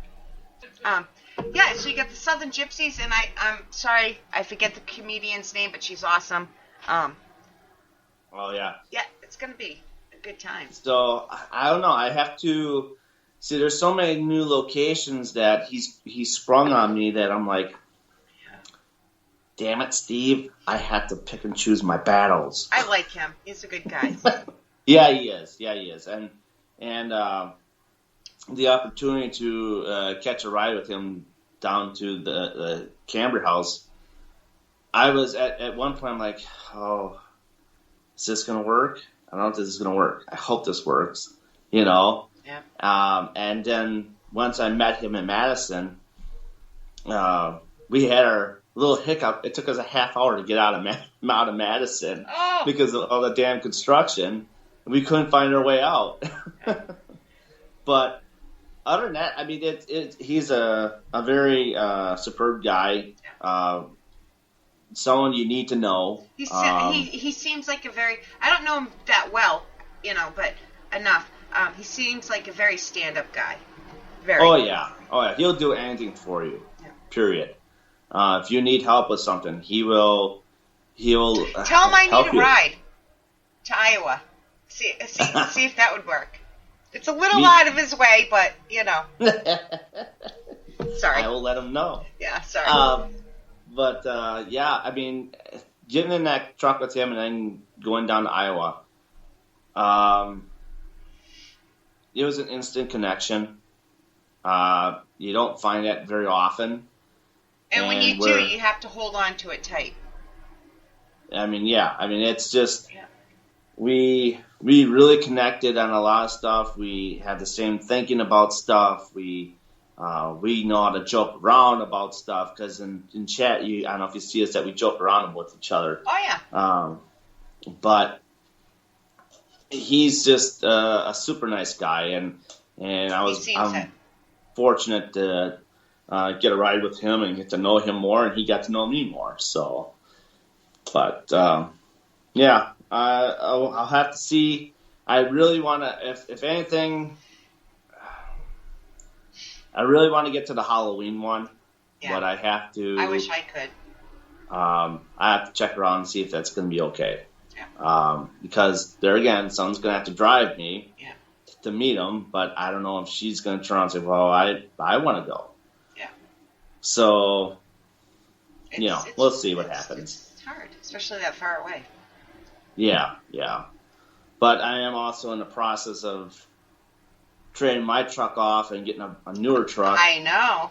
So you got the Southern Gypsies, and I'm sorry, I forget the comedian's name, but she's awesome. Oh yeah. Yeah, it's gonna be a good time. So I don't know. I have to see. There's so many new locations that he's sprung on me that I'm like, damn it, Steve! I have to pick and choose my battles. I like him. He's a good guy. Yeah, he is. And the opportunity to catch a ride with him down to the Cambry House, I was at one point, I'm like, oh, is this going to work? I don't know if this is going to work. I hope this works, Yeah. And then once I met him in Madison, we had our little hiccup. It took us a half hour to get out of Madison because of all the damn construction. We couldn't find our way out. But other than that, I mean, he's a very superb guy. Someone you need to know. He seems like a very, I don't know him that well, but enough. He seems like a very stand-up guy. Very. Oh yeah. He'll do anything for you. Yeah. Period. If you need help with something, he'll tell him I need a ride to Iowa. See if that would work. It's a little out of his way, but Sorry. I will let him know. Yeah, sorry. Yeah, I mean, getting in that truck with him and then going down to Iowa, it was an instant connection. You don't find that very often. And when you do, you have to hold on to it tight. I mean, yeah. I mean, it's just we really connected on a lot of stuff. We had the same thinking about stuff. We know how to joke around about stuff because in chat, I don't know if you see us that we joke around with each other. Oh yeah. But he's just a super nice guy, and I'm fortunate to get a ride with him and get to know him more, and he got to know me more. So, but yeah, I'll have to see. I really want to, if anything. I really want to get to the Halloween one, but I have to. I wish I could. I have to check around and see if that's going to be okay. Yeah. Because there again, someone's going to have to drive me to meet him, but I don't know if she's going to turn around and say, "Well, I want to go." Yeah. So, we'll see what happens. It's hard, especially that far away. Yeah. But I am also in the process of trading my truck off and getting a newer truck. I know.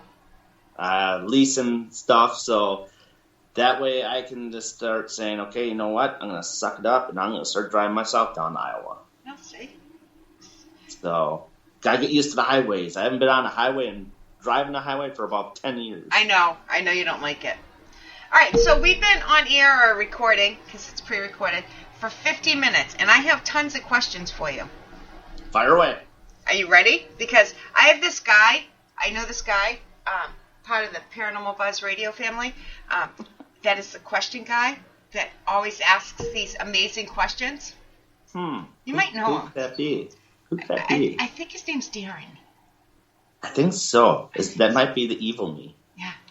Leasing stuff, so that way I can just start saying, okay, you know what? I'm going to suck it up and I'm going to start driving myself down to Iowa. I'll see. So, gotta get used to the highways. I haven't been on a highway and driving the highway for about 10 years. I know you don't like it. All right, so we've been on air or recording, because it's pre-recorded, for 50 minutes, and I have tons of questions for you. Fire away. Are you ready? Because I have this guy. I know this guy, part of the Paranormal Buzz Radio family. That is the question guy that always asks these amazing questions. You might know him. Who'd that be? I think his name's Darin. I think so. That might be the evil me.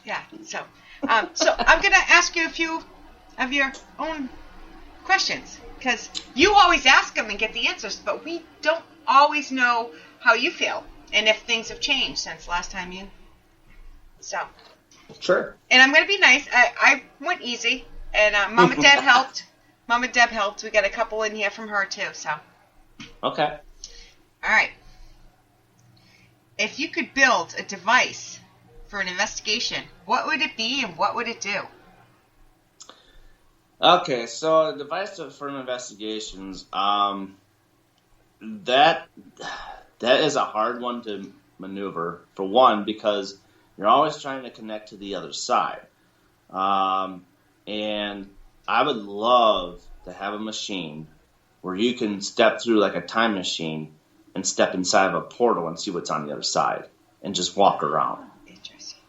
Yeah. So I'm going to ask you a few of your own questions. Because you always ask them and get the answers, but we don't always know how you feel and if things have changed since last time you. So. Sure. And I'm going to be nice. I went easy, and Mom and Deb helped. Mom and Deb helped. We got a couple in here from her too. So. Okay. All right. If you could build a device for an investigation, what would it be and what would it do? Okay, so a device for investigations, that is a hard one to maneuver, for one, because you're always trying to connect to the other side. And I would love to have a machine where you can step through like a time machine and step inside of a portal and see what's on the other side and just walk around. Interesting.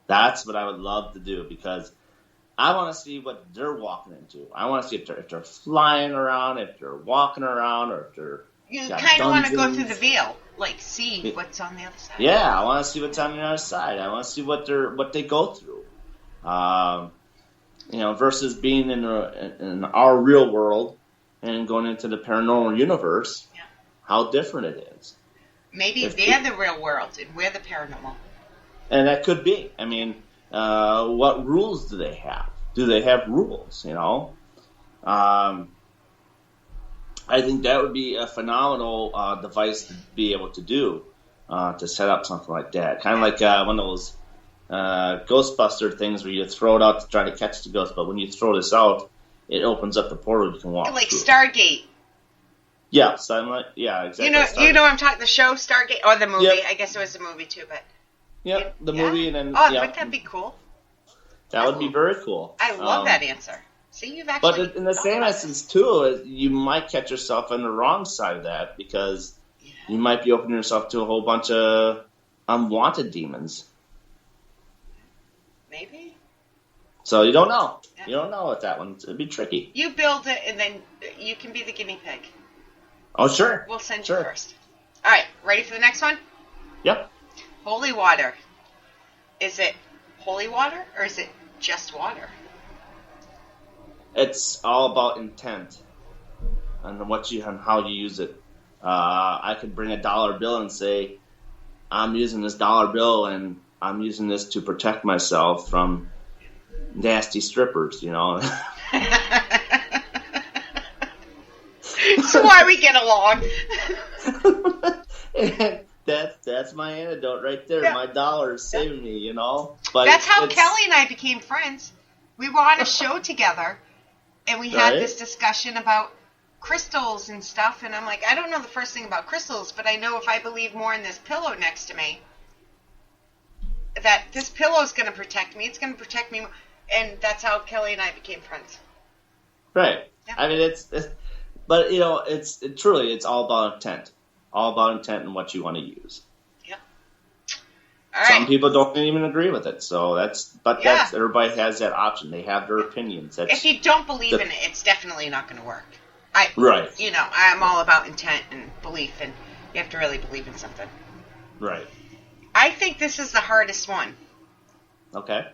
That's what I would love to do, because I want to see what they're walking into. I want to see if they're flying around, if they're walking around, or if they're. You kind of want to go through the veil, like see what's on the other side. Yeah, I want to see what's on the other side. I want to see what they go through. Versus being in our real world and going into the paranormal universe. Yeah. How different it is. Maybe they're the real world and we're the paranormal. And that could be. I mean. What rules do they have? Do they have rules, I think that would be a phenomenal device to be able to do, to set up something like that. Kind of like one of those Ghostbuster things where you throw it out to try to catch the ghost, but when you throw this out, it opens up the portal you can walk like through. Stargate. Yeah, exactly. You know what I'm talking, the show Stargate, or the movie. Yep. I guess it was a movie too, but... Yep, the movie, and then Oh, yep, wouldn't that be cool? that would be very cool. I love that answer. See, you've actually. But in the same essence, too, you might catch yourself on the wrong side of that because you might be opening yourself to a whole bunch of unwanted demons. Maybe. So you don't know. Yeah. You don't know with that one. It'd be tricky. You build it, and then you can be the guinea pig. Oh, sure. We'll send you first. All right, ready for the next one? Yep. Holy water. Is it holy water or is it just water? It's all about intent and how you use it. I could bring a dollar bill and say, I'm using this dollar bill and I'm using this to protect myself from nasty strippers, you know. So why we get along. And that's my antidote right there. Yeah. My dollar is saving me, you know. But that's how Kelly and I became friends. We were on a show together, and we had Right. this discussion about crystals and stuff. And I'm like, I don't know the first thing about crystals, but I know if I believe more in this pillow next to me, that this pillow is going to protect me. It's going to protect me. And that's how Kelly and I became friends. Right. Yeah. I mean, but you know, it's all about intent. All about intent and what you want to use. Yeah. All right. Some people don't even agree with it, so that's everybody has that option. They have their opinions. If you don't believe in it, it's definitely not going to work. Right. You know, I'm all about intent and belief, and you have to really believe in something. Right. I think this is the hardest one. Okay.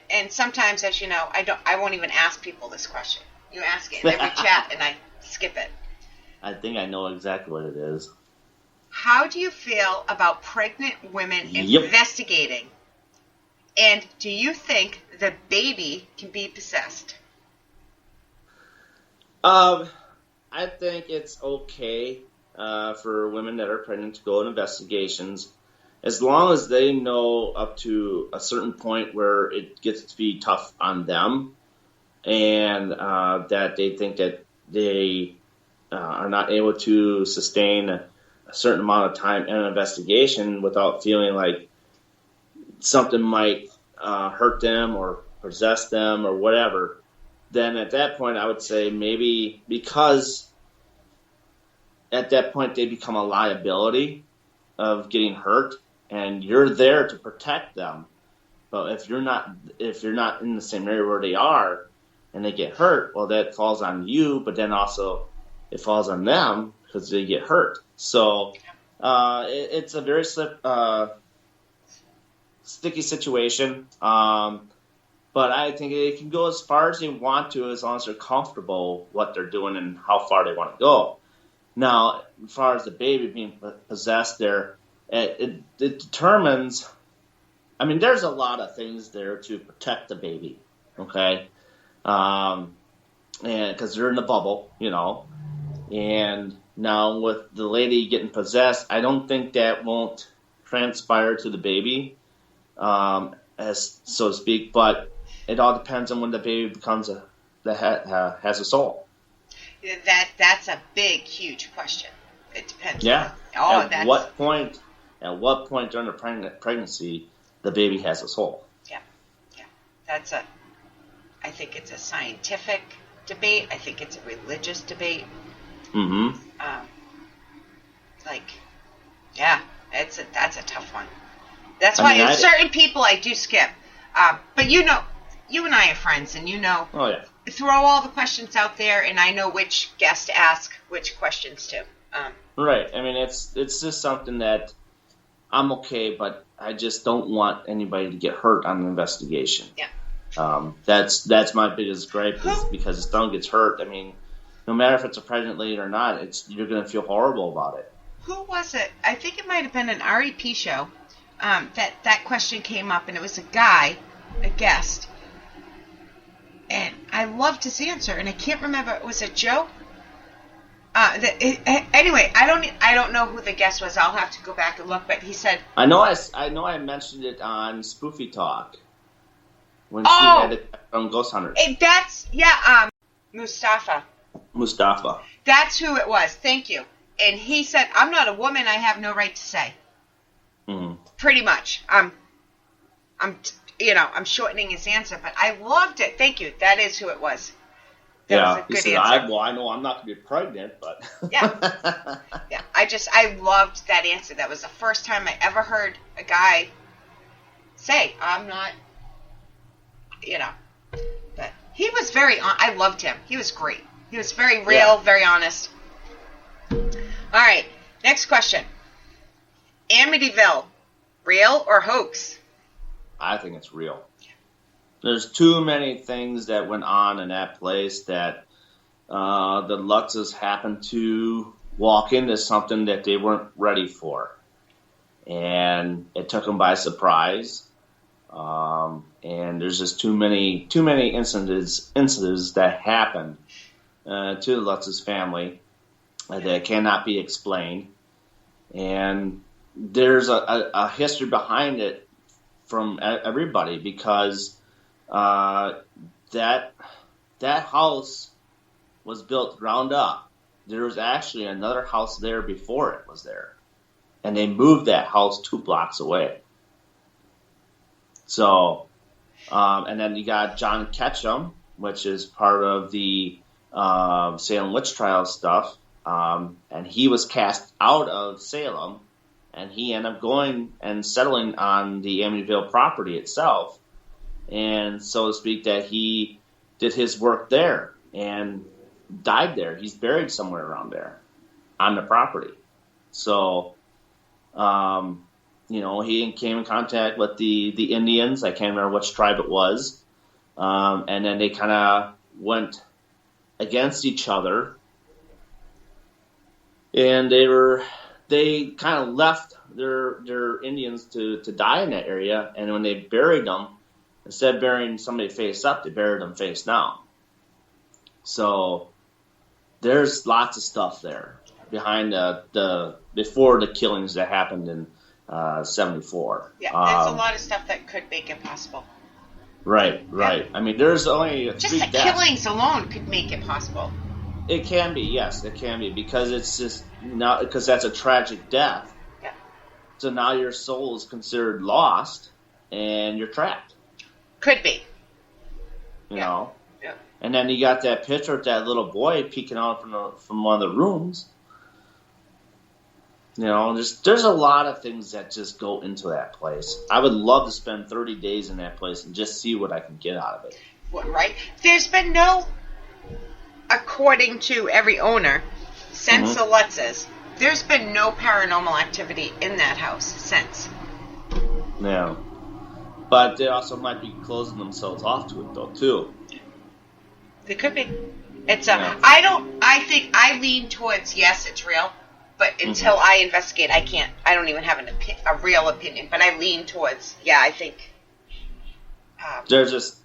And sometimes, as you know, I won't even ask people this question. You ask it in every chat, and I skip it. I think I know exactly what it is. How do you feel about pregnant women Yep. investigating? And do you think the baby can be possessed? I think it's okay for women that are pregnant to go on investigations, as long as they know up to a certain point where it gets to be tough on them, and that they think that they are not able to sustain a certain amount of time in an investigation without feeling like something might hurt them or possess them or whatever. Then at that point, I would say maybe because at that point they become a liability of getting hurt, and you're there to protect them. But if you're not in the same area where they are, and they get hurt, well, that falls on you. But then also it falls on them because they get hurt. So it's a very sticky situation. But I think they can go as far as they want to, as long as they're comfortable what they're doing and how far they want to go. Now, as far as the baby being possessed there, it determines, I mean, there's a lot of things there to protect the baby, okay? And because they're in the bubble, you know. And now with the lady getting possessed, I don't think that won't transpire to the baby, as so to speak, but it all depends on when the baby becomes has a soul. That's a big, huge question. It depends. Yeah. At what point during the pregnancy the baby has a soul? Yeah. I think it's a scientific debate. I think it's a religious debate. Mm-hmm. That's a tough one. That's why certain people I do skip. But you know, you and I are friends, and you know. Oh yeah. Throw all the questions out there, and I know which guest to ask which questions to. Right. I mean, it's just something that I'm okay, but I just don't want anybody to get hurt on an investigation. Yeah. That's my biggest gripe is because if someone gets hurt, I mean, no matter if it's a pregnant lady or not, you're going to feel horrible about it. Who was it? I think it might have been an REP show. That question came up, and it was a guy, a guest, and I loved his answer, and I can't remember. Was it Joe? Anyway, I don't know who the guest was. I'll have to go back and look. But he said, I know I mentioned it on Spoofy Talk when she had it from Ghost Hunters. Mustafa. That's who it was. Thank you. And he said, I'm not a woman. I have no right to say. Mm-hmm. Pretty much. I'm shortening his answer, but I loved it. Thank you. That is who it was. That was a he good said, answer. I know I'm not going to be pregnant, but... Yeah. Yeah. I loved that answer. That was the first time I ever heard a guy say, I'm not, But he was I loved him. He was great. He was very real, very honest. All right. Next question. Amityville, real or hoax? I think it's real. There's too many things that went on in that place that the Lutzes happened to walk into something that they weren't ready for. And it took them by surprise. And there's just too many incidents that happened to the Lutzes family that cannot be explained. And there's a history behind it from everybody because that house was built ground up. There was actually another house there before it was there. And they moved that house 2 blocks away. So, and then you got John Ketchum, which is part of the Salem witch trial stuff. And he was cast out of Salem, and he ended up going and settling on the Amityville property itself. And so to speak, that he did his work there and died there. He's buried somewhere around there on the property. So, he came in contact with the Indians. I can't remember which tribe it was. And then they kind of went against each other. And they kind of left their Indians to die in that area. And when they buried them, instead of burying somebody face up, they buried them face down. So there's lots of stuff there behind before the killings that happened in 74. Yeah, there's a lot of stuff that could make it possible. Right. Yeah. I mean, there's only just the killings alone could make it possible. It can be, yes, it can be, because it's just not because that's a tragic death. Yeah. So now your soul is considered lost, and you're trapped. Could be. You know. Yeah. And then you got that picture of that little boy peeking out from one of the rooms. There's a lot of things that just go into that place. I would love to spend 30 days in that place and just see what I can get out of it. Right? There's been according to every owner, since the Lutzes, there's been no paranormal activity in that house since. Yeah. But they also might be closing themselves off to it, though, too. They could be. I think I lean towards, yes, it's real. But until I investigate, I don't even have a real opinion. But I lean towards, I think. There's just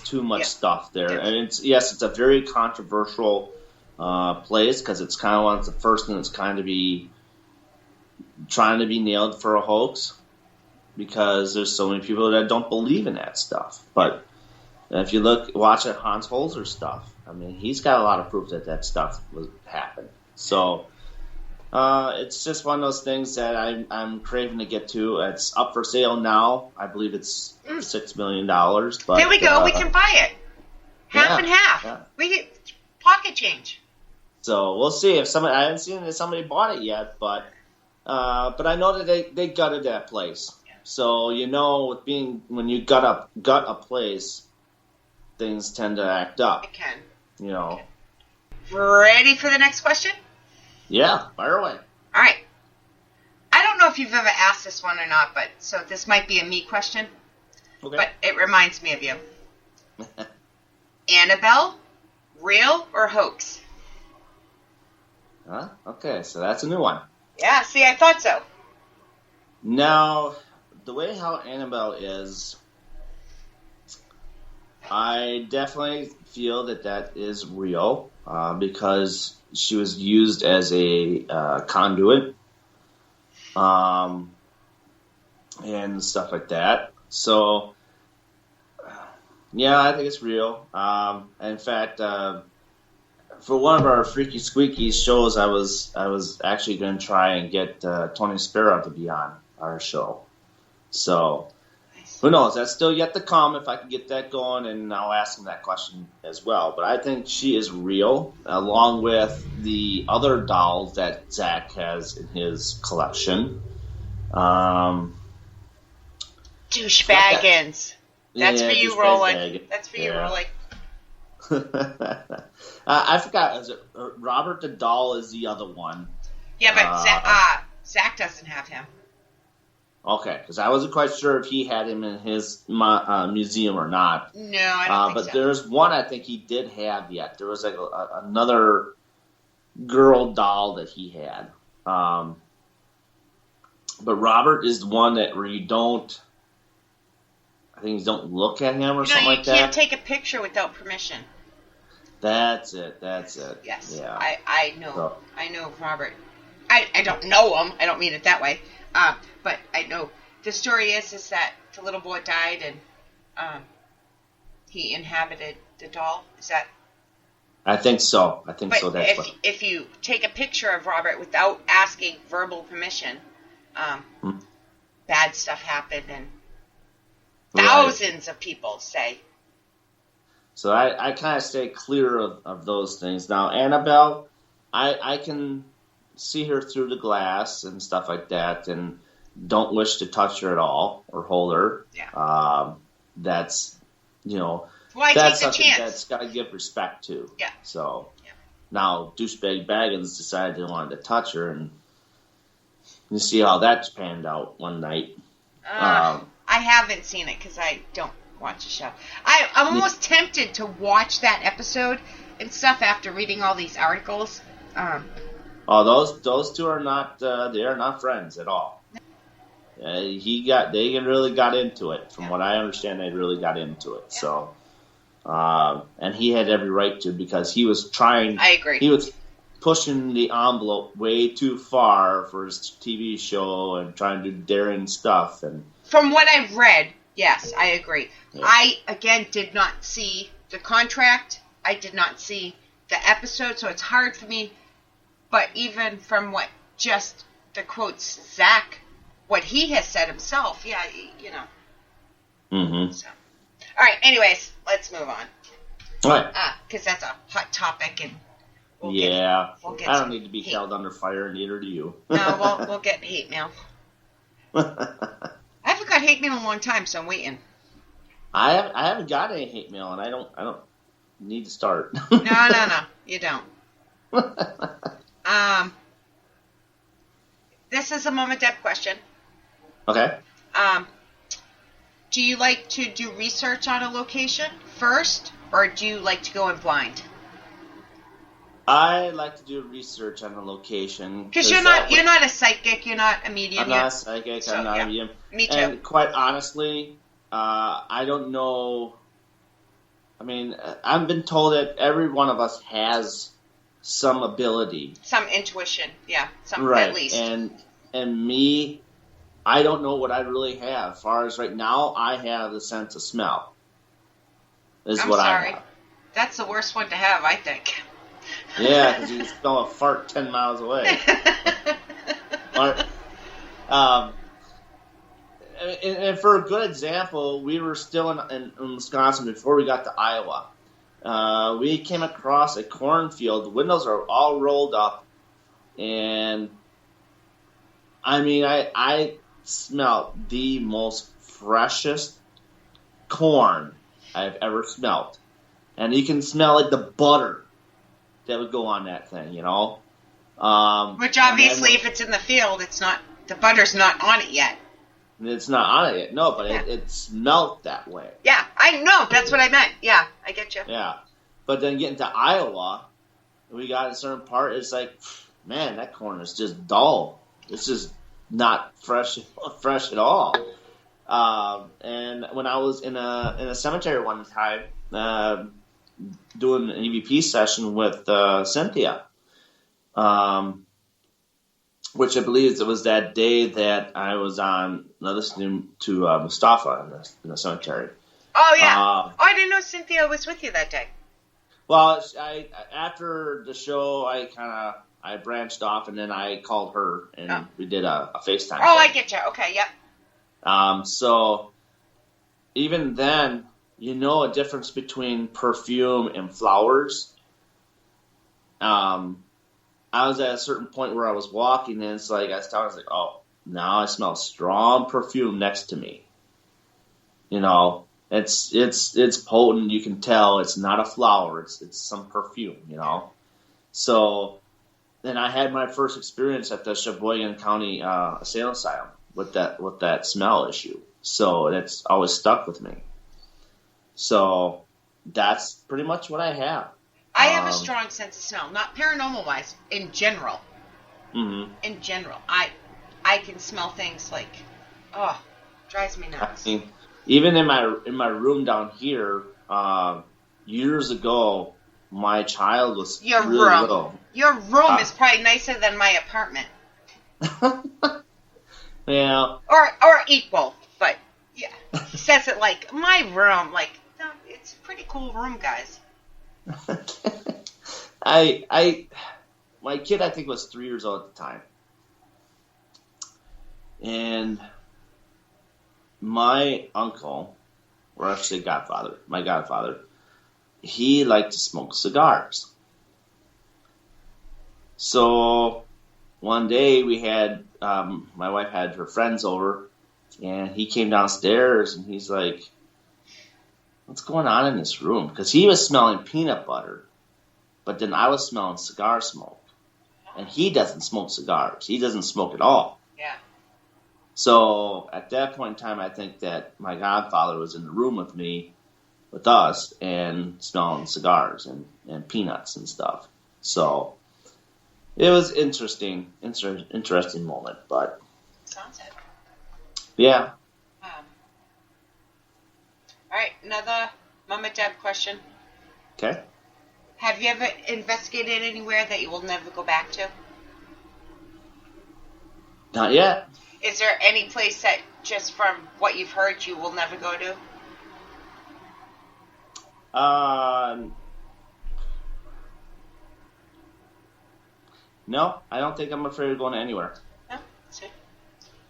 too much stuff there. Yeah. And it's a very controversial place because it's kind of one of the first and it's kind of trying to be nailed for a hoax because there's so many people that don't believe in that stuff. But if you watch Hans Holzer stuff, I mean, he's got a lot of proof that stuff happened. So it's just one of those things that I'm craving to get to. It's up for sale now. I believe it's $6 million. But there we go. We can buy it. Half and half. Yeah. We get pocket change. So we'll see if somebody. I haven't seen if somebody bought it yet, but I know that they gutted that place. Yeah. So when you gut a place, things tend to act up. It can. Okay. Ready for the next question? Yeah, fire away. All right. I don't know if you've ever asked this one or not, so this might be a me question. Okay. But it reminds me of you. Annabelle, real or hoax? Huh? Okay, so that's a new one. Yeah, see, I thought so. Now, the way how Annabelle is, I definitely feel that is real because she was used as a conduit and stuff like that. So, I think it's real. In fact, for one of our Freaky Squeaky shows, I was actually going to try and get Tony Sparrow to be on our show. So who knows? That's still yet to come if I can get that going, and I'll ask him that question as well. But I think she is real, along with the other dolls that Zach has in his collection. Douchebaggins. That's for you, Roland. That's for you, Roland. I forgot. Is it Robert the doll is the other one? Yeah, but Zach doesn't have him. Okay, because I wasn't quite sure if he had him in his museum or not. No, I don't think so. But there's one I think he did have yet. There was like another girl doll that he had. But Robert is the one that where you don't, I think you don't look at him or something like that. You can't take a picture without permission. That's it. Yes. Yeah. I know. So. I know Robert. I don't know him. I don't mean it that way. But I know the story is that the little boy died and he inhabited the doll. Is that? I think so. That's if you take a picture of Robert without asking verbal permission, bad stuff happened and thousands of people say. So I kind of stay clear of those things. Now, Annabelle, I can see her through the glass and stuff like that and don't wish to touch her at all or hold her. Yeah. That's, well, that's something that's got to give respect to. Yeah. So now douchebag Baggins decided they wanted to touch her, and you see how that's panned out one night. I haven't seen it because I don't watch the show. I'm almost tempted to watch that episode and stuff after reading all these articles. Those two are not they are not friends at all. They really got into it. From what I understand, they really got into it. Yeah. So, and he had every right to, because he was trying. I agree. He was pushing the envelope way too far for his TV show and trying to do daring stuff. And from what I've read, yes, I agree. Yeah. I again did not see the contract. I did not see the episode, so it's hard for me. But even from what just the quotes Zach, what he has said himself, Mm-hmm. So, all right. Anyways, let's move on. All right. Because that's a hot topic, and we'll get I don't need to be held under fire, neither do you. No, we'll get hate mail. I haven't got hate mail in a long time, so I'm waiting. I haven't got any hate mail, and I don't need to start. No, you don't. This is a Mom and Deb question. Okay. Do you like to do research on a location first, or do you like to go in blind? I like to do research on a location. Because you're not a psychic, you're not a medium. I'm not a psychic, I'm not a medium. Me too. And quite honestly, I don't know. I mean, I've been told that every one of us has some ability. Some intuition, right. At least. And me, I don't know what I really have. As far as right now, I have the sense of smell. I'm sorry. That's the worst one to have, I think. Yeah, because you can smell a fart 10 miles away. And for a good example, we were still in Wisconsin before we got to Iowa. We came across a cornfield. The windows are all rolled up, and I mean, I smelled the most freshest corn I've ever smelled, and you can smell like the butter that would go on that thing, Which obviously, if it's in the field, it's not. The butter's not on it yet. It's not on it yet, no, but it smelled that way. Yeah, I know. That's what I meant. Yeah, I get you. Yeah, but then getting to Iowa, we got a certain part. It's like, man, that corn is just dull. It's just not fresh at all. And when I was in a cemetery one time, doing an EVP session with Cynthia, which I believe it was that day that I was on listening to Mustafa in the cemetery. Oh, yeah. I didn't know Cynthia was with you that day. Well, after the show, I branched off, and then I called her, and we did a FaceTime. Oh, I get you. Okay, yep. So even then, you know a difference between perfume and flowers. I was at a certain point where I was walking, and it's like I was like, oh, now I smell strong perfume next to me. You know, it's potent. You can tell it's not a flower. It's some perfume. You know, so then I had my first experience at the Sheboygan County Salem Asylum with that smell issue. So it's always stuck with me. So that's pretty much what I have. I have a strong sense of smell, not paranormal wise, in general. Mm-hmm. In general, I can smell things like, drives me nuts. I mean, even in my room down here, years ago, my child was really little. Your room is probably nicer than my apartment. Yeah. Or equal, but yeah, he says it like my room. Like, no, it's a pretty cool room, guys. My kid, I think, was 3 years old at the time. And my uncle, or actually my godfather, he liked to smoke cigars. So one day we had, my wife had her friends over, and he came downstairs and he's like, what's going on in this room? Because he was smelling peanut butter, but then I was smelling cigar smoke. And he doesn't smoke cigars. He doesn't smoke at all. Yeah. So at that point in time, I think that my godfather was in the room with us, and smelling cigars and peanuts and stuff. So it was interesting moment, but sounds it. Yeah. All right, another Mom and Dad question. Okay. Have you ever investigated anywhere that you will never go back to? Not yet. Is there any place that, just from what you've heard, you will never go to? No, I don't think I'm afraid of going anywhere. No? Sure.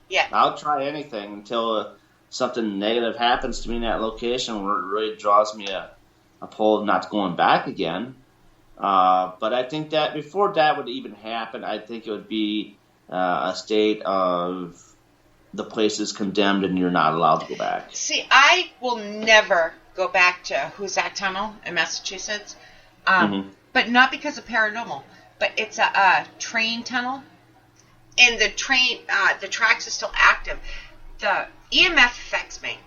Yeah. I'll try anything until something negative happens to me in that location where it really draws me a pull not going back again. But I think that before that would even happen, I think it would be a state of the place is condemned and you're not allowed to go back. See, I will never go back to Hoosac Tunnel in Massachusetts, but not because of paranormal, but it's a train tunnel, and the tracks are still active. The EMF affects me.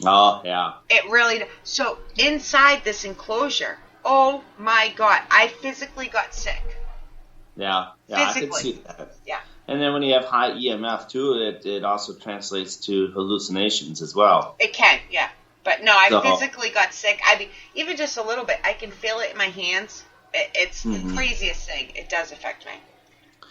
Oh, yeah. It really does. So inside this enclosure, oh my God, I physically got sick. Yeah, I can see that. Yeah. And then when you have high EMF too, it also translates to hallucinations as well. It can, yeah. But no, I physically got sick. I mean, even just a little bit. I can feel it in my hands. It's the craziest thing. It does affect me.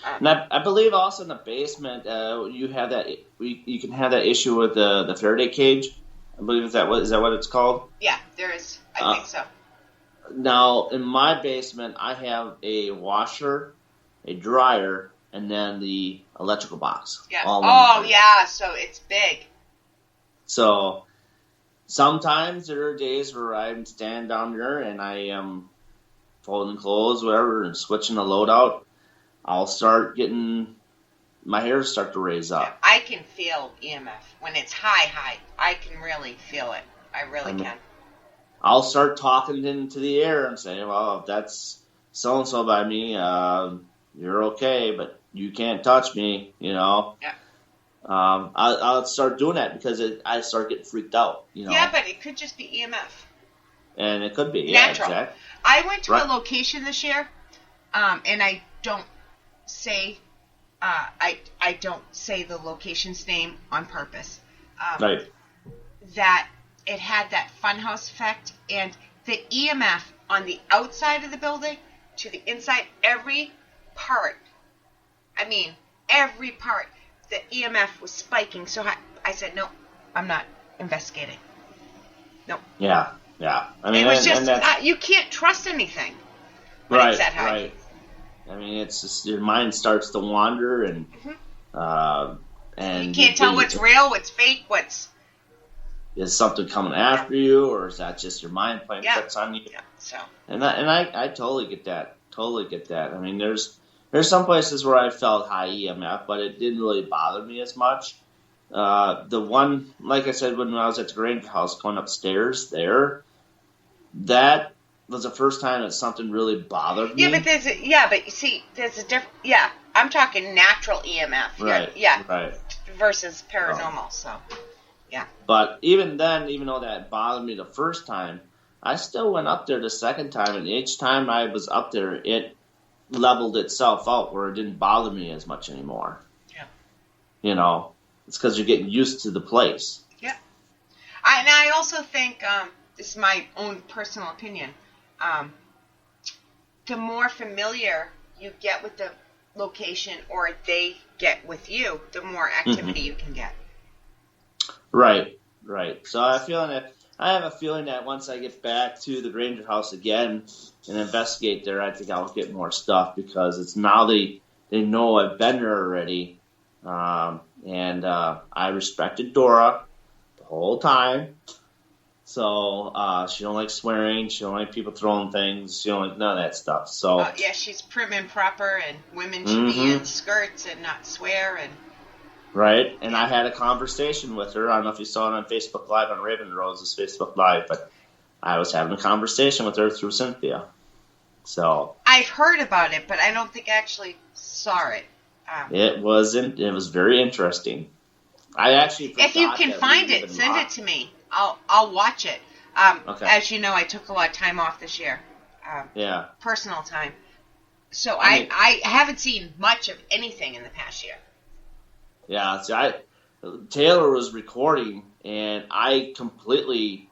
And I believe also in the basement, you have that. You can have that issue with the Faraday cage. I believe is that what it's called? Yeah, there is. I think so. Now, in my basement, I have a washer, a dryer, and then the electrical box. Yeah. Oh, yeah. So it's big. So sometimes there are days where I'm standing down there and I am folding clothes, whatever, and switching the load out. I'll start getting my hairs start to raise up. Yeah, I can feel EMF when it's high. I can really feel it. I really can. I'll start talking into the air and saying, "Well, if that's so and so by me, you're okay, but you can't touch me." You know. Yeah. I'll start doing that because I start getting freaked out. You know. Yeah, but it could just be EMF. And it could be natural. Yeah, exactly. I went to a location this year, and I don't say I don't say the location's name on purpose. Right. That it had that funhouse effect, and the EMF on the outside of the building to the inside, every part, the EMF was spiking. So I said, no, I'm not investigating. No. Yeah. I mean, it was just, you can't trust anything when it's that high. Right. I mean, it's just your mind starts to wander, and And you can't tell what's real, what's fake, what's... Is something coming after you, or is that just your mind playing tricks on you? Yeah, so. And I totally get that. Totally get that. I mean, there's some places where I felt high EMF, but it didn't really bother me as much. The one, like I said, when I was at the Granger house going upstairs there, that was the first time that something really bothered me. Yeah, but you see, there's a different. Yeah, I'm talking natural EMF. Right. Yeah. Right. Versus paranormal. So. Yeah. But even then, even though that bothered me the first time, I still went up there the second time, and each time I was up there, it leveled itself out where it didn't bother me as much anymore. Yeah. You know, it's because you're getting used to the place. Yeah. I also think, this is my own personal opinion, the more familiar you get with the location or they get with you, the more activity you can get. Right. So I have a feeling that once I get back to the Granger house again and investigate there, I think I'll get more stuff because it's now they know I've been there already. And I respected Dora the whole time. So she don't like swearing. She don't like people throwing things. She don't like none of that stuff. So yeah, she's prim and proper, and women should be in skirts and not swear. And right. And I had a conversation with her. I don't know if you saw it on Facebook Live on Raven Rose's Facebook Live, but I was having a conversation with her through Cynthia. So I've heard about it, but I don't think I actually saw it. It was very interesting. I actually forgot. If you can find it, send it to me. I'll watch it. Okay. As you know, I took a lot of time off this year. Yeah. Personal time. So I haven't seen much of anything in the past year. Yeah. See, Taylor was recording, and I completely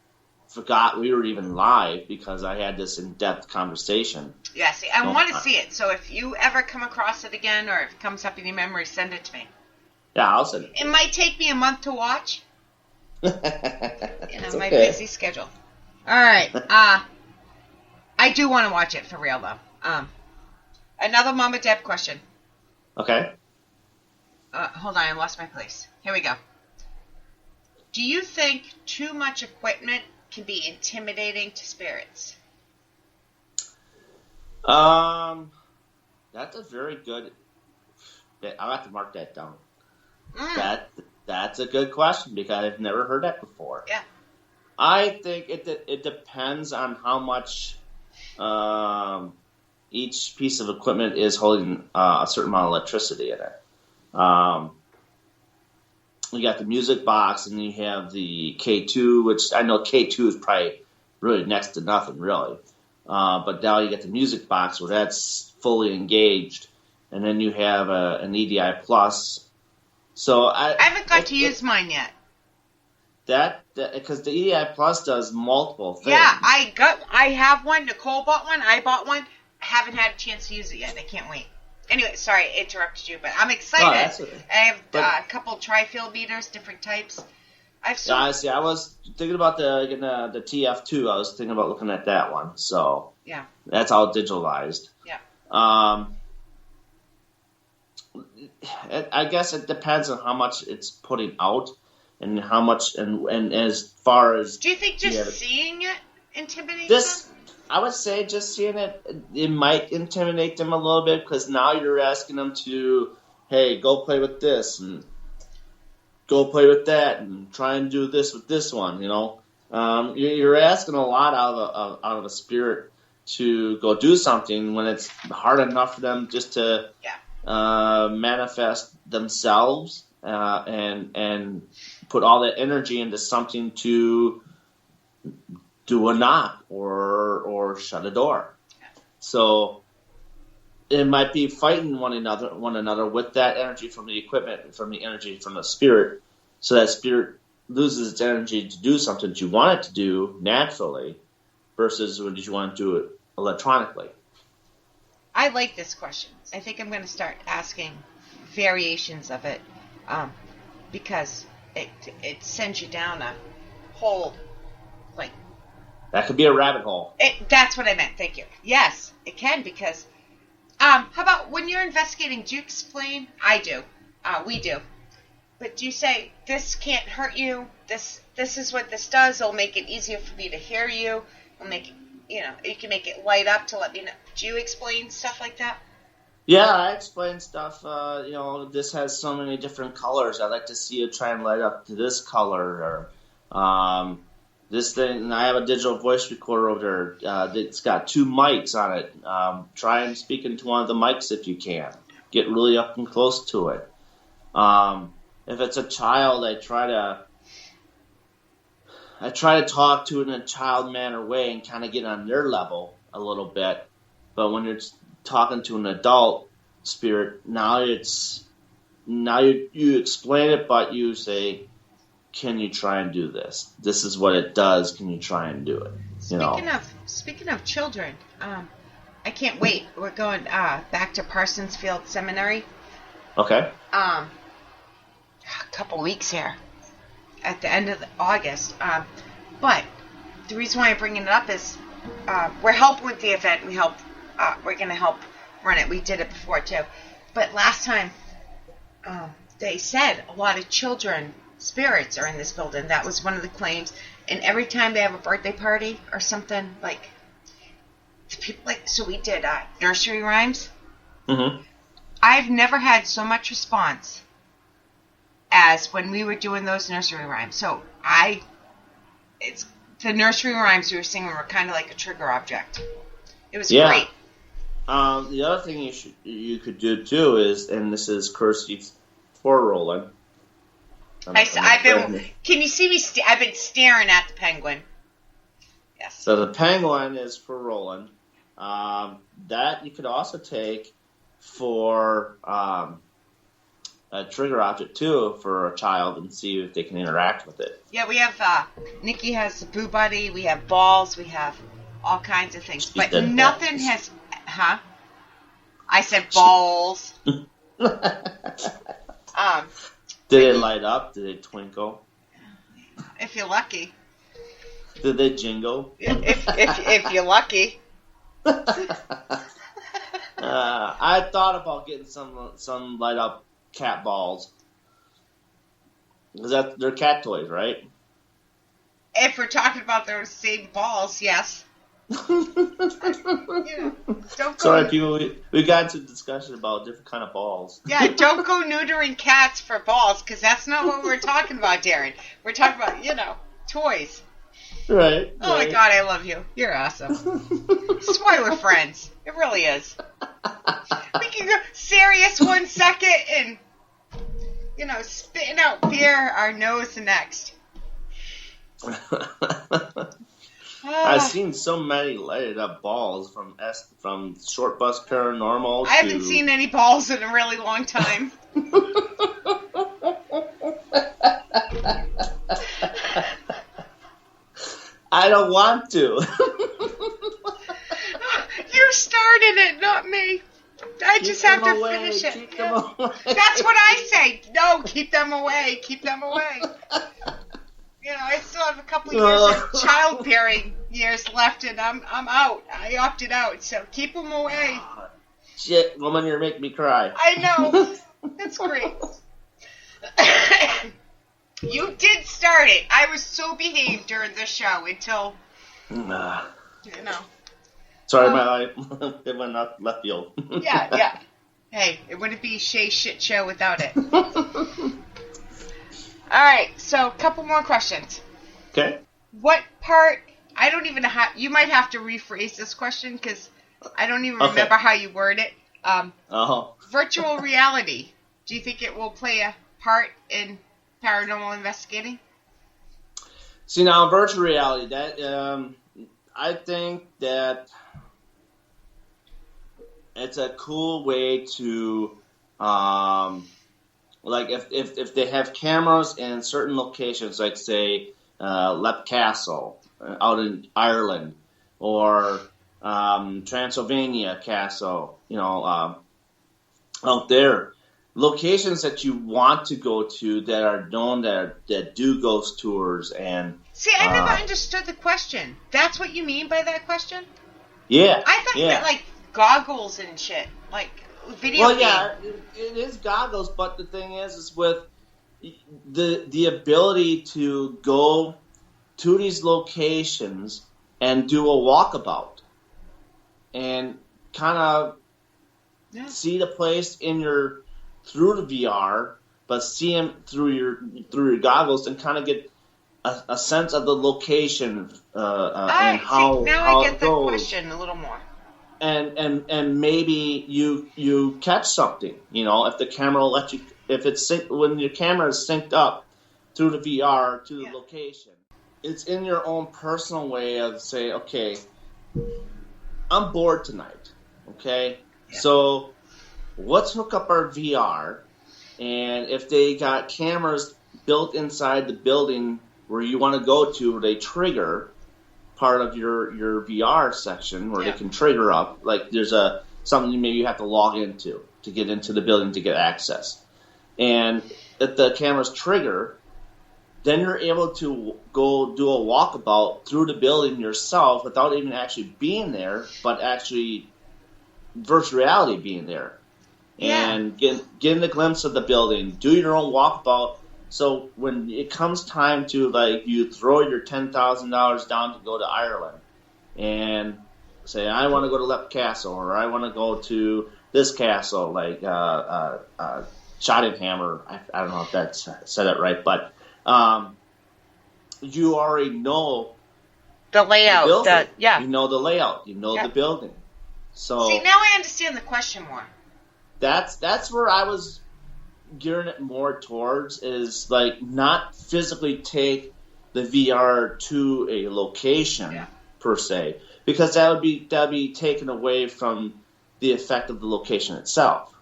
forgot we were even live because I had this in-depth conversation. Yeah, see, I want to see it. So if you ever come across it again or if it comes up in your memory, send it to me. Yeah, I'll send it. It might take me a month to watch. My busy schedule. All right. I do want to watch it for real, though. Another Mama Deb question. Okay. Hold on, I lost my place. Here we go. Do you think too much equipment can be intimidating to spirits? That's a very good. I'll have to mark that down. That's a good question because I've never heard that before. Yeah. I think it depends on how much each piece of equipment is holding a certain amount of electricity in it. You got the music box, and you have the K2, which I know K2 is probably really next to nothing, really. But now you get the music box where that's fully engaged, and then you have an EDI Plus. So I haven't got to use mine yet. That because the EDI Plus does multiple things. Yeah, I have one. Nicole bought one. I bought one. I haven't had a chance to use it yet. I can't wait. Anyway, sorry, I interrupted you, but I'm excited. That's okay. I have a couple tri-field meters, different types. I was thinking about the TF2. I was thinking about looking at that one. So yeah, that's all digitalized. Yeah. I guess it depends on how much it's putting out and how much and as far as. Do you think just seeing it intimidates them? I would say just seeing it might intimidate them a little bit because now you're asking them to, hey, go play with this and go play with that and try and do this with this one. You know, you're asking a lot out of a spirit to go do something when it's hard enough for them just to manifest themselves and put all that energy into something to do a knock or shut a door. So it might be fighting one another with that energy from the equipment, from the energy from the spirit, so that spirit loses its energy to do something that you want it to do naturally versus when you want to do it electronically. I like this question. I think I'm going to start asking variations of it because it sends you down a whole, like... That could be a rabbit hole. That's what I meant. Thank you. Yes, it can because... how about when you're investigating, do you explain? I do. We do. But do you say, this can't hurt you, this is what this does, it'll make it easier for me to hear you, it'll make it, you can make it light up to let me know. Do you explain stuff like that? Yeah, I explain stuff. This has so many different colors. I'd like to see it try and light up to this color, or this thing. And I have a digital voice recorder over there. It's got 2 mics on it. Try and speak into one of the mics if you can. Get really up and close to it. If it's a child, I try to talk to it in a child manner way and kind of get on their level a little bit. But when you're talking to an adult spirit, now you explain it, but you say, can you try and do this? This is what it does. Can you try and do it? Speaking of children, I can't wait. We're going back to Parsonsfield Seminary. Okay. A couple weeks here at the end of August. But the reason why I'm bringing it up is we're helping with the event. We're going to help run it. We did it before too. But last time they said a lot of children spirits are in this building. That was one of the claims. And every time they have a birthday party or something, so we did nursery rhymes. Mm-hmm. I've never had so much response as when we were doing those nursery rhymes. So the nursery rhymes we were singing were kind of like a trigger object. It was great. The other thing you could do too is, and this is cursive for Roland. Can you see me? I've been staring at the penguin. Yes. So the penguin is for Roland. That you could also take for a trigger object too for a child and see if they can interact with it. Yeah, we have Nikki has the Boo Buddy. We have balls. We have all kinds of things, but nothing has. Huh? I said balls. Did it light up? Did it twinkle? If you're lucky. Did they jingle? If you're lucky. I thought about getting some light up cat balls. Because they're cat toys, right? If we're talking about those same balls, yes. Sorry, people. We got into discussion about different kind of balls. Yeah, don't go neutering cats for balls, because that's not what we're talking about, Darin. We're talking about, toys. Right. Oh my God, I love you. You're awesome. This is why we're friends. It really is. We can go serious 1 second and, spitting out beer our nose the next. I've seen so many lighted up balls from Short Bus Paranormal. I haven't seen any balls in a really long time. I don't want to. You started it, not me. I just have to finish it. Keep them away. That's what I say. No, keep them away. Keep them away. I still have a couple of years of childbearing years left, and I'm out. I opted out, so keep them away. Shit, woman, you're making me cry. I know. That's great. You did start it. I was so behaved during the show until, Sorry, it went off left field. Yeah. Hey, it wouldn't be Shay's shit show without it. All right, so a couple more questions. Okay. What part, I don't even have, you might have to rephrase this question because I don't even remember how you word it. Virtual reality, do you think it will play a part in paranormal investigating? See, now, virtual reality, that I think that it's a cool way to, if they have cameras in certain locations, like, say, Lep Castle out in Ireland, or Transylvania Castle, out there. Locations that you want to go to that are known that do ghost tours and... See, I never understood the question. That's what you mean by that question? Yeah. I thought you meant, like, goggles and shit. Like, video game. Yeah, it is goggles, but the thing is with the ability to go to these locations and do a walkabout and kind of see the place through the VR, but see them through your goggles and kind of get a sense of the location and how I get it the goes. question a little more. And maybe you catch something, if the camera lets you, when your camera is synced up through the VR to the location, it's in your own personal way of say, okay, I'm bored tonight, okay, so let's hook up our VR, and if they got cameras built inside the building where you want to go to, where they trigger part of your VR section where they can trigger up, like there's something maybe you have to log into to get into the building to get access. And if the cameras trigger, then you're able to go do a walkabout through the building yourself without even actually being there, but actually virtual reality being there. And getting a glimpse of the building, do your own walkabout. So when it comes time to, like, you throw your $10,000 down to go to Ireland and say, I want to go to Lep Castle, or I want to go to this castle, like Schottingham, or I don't know if that's said it right, but you already know the layout. You know the layout. You know the building. So see, now I understand the question more. That's where I was gearing it more towards, is like not physically take the VR to a location per se, because that would be taken away from the effect of the location itself.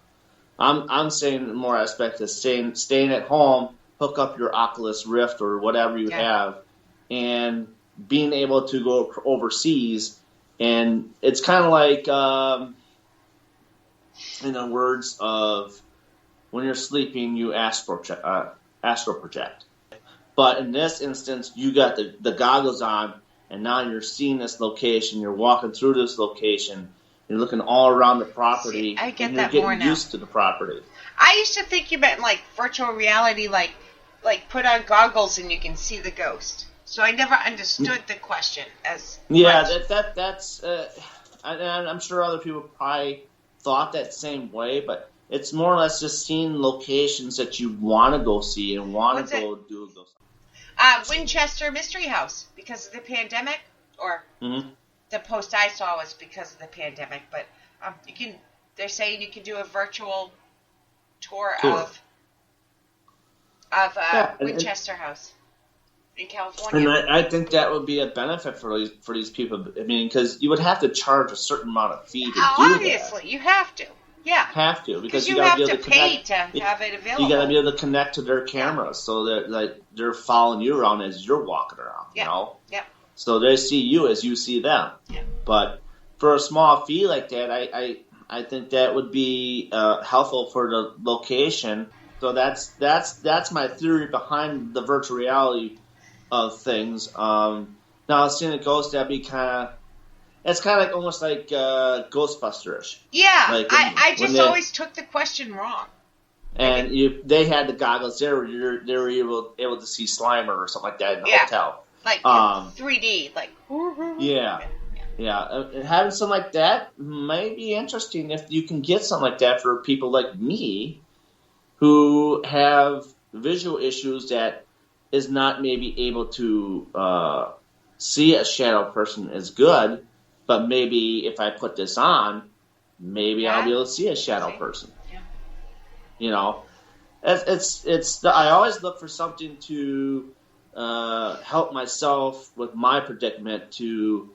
I'm saying more aspect of staying at home, hook up your Oculus Rift or whatever you have, and being able to go overseas. And it's kind of like, in the words of, when you're sleeping, you astral project. But in this instance, you got the goggles on, and now you're seeing this location. You're walking through this location. You're looking all around the property. See, I get and that you're more getting now. used to the property. I used to think you meant like virtual reality, like put on goggles and you can see the ghost. So I never understood the question as much. That's I'm sure other people probably thought that same way, but it's more or less just seeing locations that you want to go see and want to go do those. Winchester Mystery House, because of the pandemic, or the post I saw was because of the pandemic. But they're saying you can do a virtual tour. of Winchester House in California. And I think that would be a benefit for these people. I mean, because you would have to charge a certain amount of fee to do that. Obviously, you have to. Yeah. Have to, because you got to have be able to to pay connect. to have it available. You got to be able to connect to their cameras, so that they're following you around as you're walking around. You know. Yep. So they see you as you see them. Yeah. But for a small fee like that, I think that would be helpful for the location. So that's my theory behind the virtual reality of things. Now, seeing a ghost, that'd be it's kind of like almost like Ghostbusters. Yeah, like I just always took the question wrong. And they had the goggles there. They were able to see Slimer or something like that in the hotel. Like 3D, like. Yeah. Having something like that might be interesting if you can get something like that for people like me who have visual issues that is not maybe able to see a shadow person as good, but maybe if I put this on, maybe I'll be able to see a shadow person. Yeah. You know, I always look for something to help myself with my predicament, to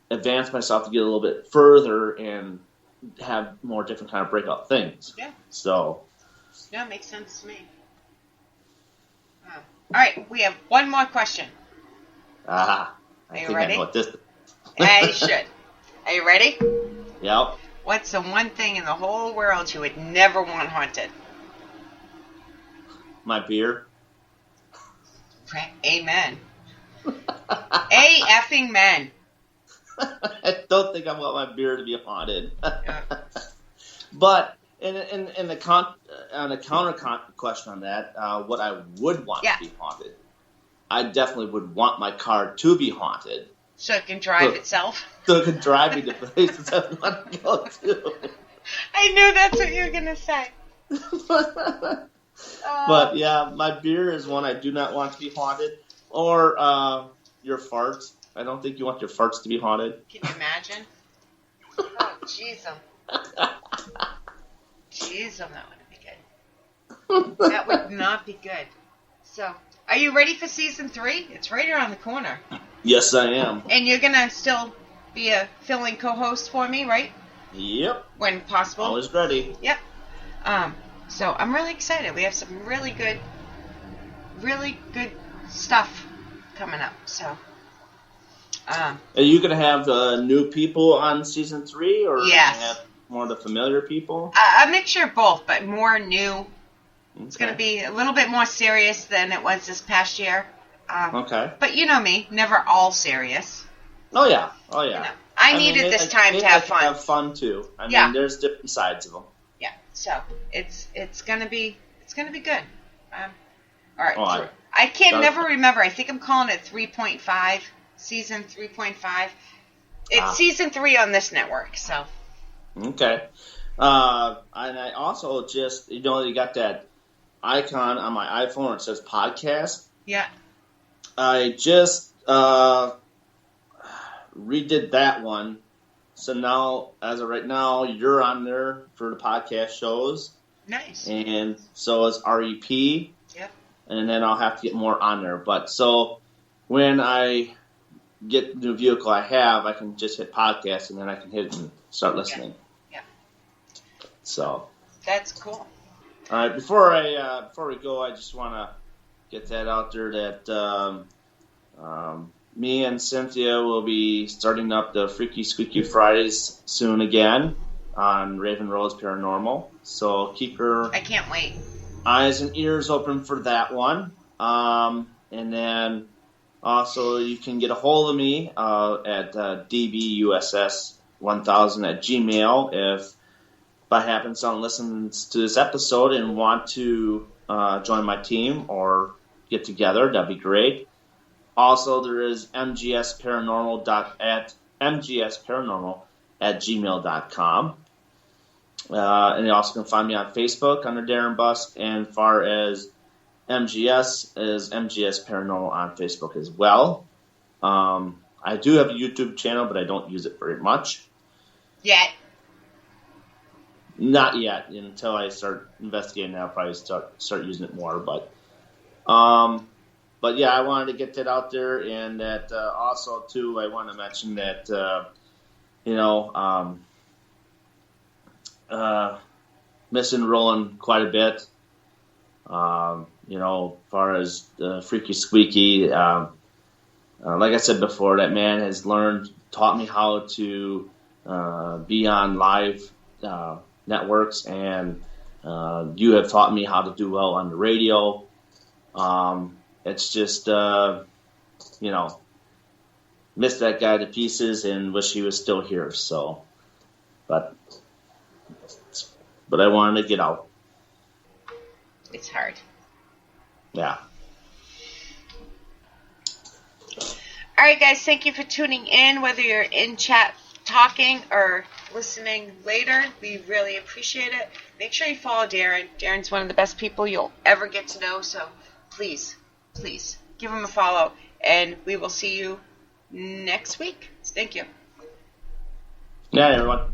advance myself to get a little bit further and have more different kind of breakout things. Yeah. So. Yeah, makes sense to me. All right, we have one more question. I you think ready? I know what this. Yeah, you should. Are you ready? Yep. What's the one thing in the whole world you would never want haunted? My beer. Amen. A-effing men. I don't think I want my beer to be haunted. But And the on a question on that, what I would want to be haunted, I definitely would want my car to be haunted. So it can drive itself? So it can drive me to places I want to go to. I knew that's what you were going to say. But yeah, my beer is one I do not want to be haunted. Or your farts. I don't think you want your farts to be haunted. Can you imagine? Oh, jeez. Jeez, that wouldn't be good. That would not be good. So, are you ready for season 3? It's right around the corner. Yes, I am. And you're going to still be a fill-in co-host for me, right? Yep. When possible. Always ready. Yep. So I'm really excited. We have some really good stuff coming up. So. Are you going to have new people on season 3, or yes. Are you going to have more of the familiar people? A mixture of both, but more new. Okay. It's going to be a little bit more serious than it was this past year. Okay. But you know me, never all serious. Oh yeah. You know, I needed this time to have fun. Have fun too. I mean, there's different sides of them. Yeah. So it's gonna be good. All right. Oh, I can't never remember. I think I'm calling it 3.5, season 3.5. It's season 3 on this network. So. Okay. And I also just you got that icon on my iPhone. It says podcast. Yeah. I just redid that one. So now, as of right now, you're on there for the podcast shows. Nice. And so is REP. Yep. And then I'll have to get more on there. But so when I get the new vehicle I have, I can just hit podcast and then I can hit it and start listening. Yeah. So. That's cool. All right. Before we go, I just want to get that out there that me and Cynthia will be starting up the Freaky Squeaky Fridays soon again on Raven Rose Paranormal. So keep your I can't wait. eyes and ears open for that one. And then also you can get a hold of me at dbuss1000@gmail if by happen someone listens to this episode and want to join my team or get together. That'd be great. Also, there is mgsparanormal@gmail.com. And you also can find me on Facebook under Darin Buss, and far as MGS is MGS Paranormal on Facebook as well. I do have a YouTube channel, but I don't use it very much. Yet. Not yet. Until I start investigating, I'll probably start using it more. But yeah, I wanted to get that out there, and that also too, I want to mention that missing Roland quite a bit. As far as Freaky Squeaky, like I said before, that man has taught me how to be on live networks, and you have taught me how to do well on the radio. It's just, missed that guy to pieces and wish he was still here. So, but I wanted to get out. It's hard. Yeah. All right, guys, thank you for tuning in, whether you're in chat talking or listening later. We really appreciate it. Make sure you follow Darin. Darin's one of the best people you'll ever get to know, so please give him a follow, and we will see you next week. Thank you. Yeah, everyone.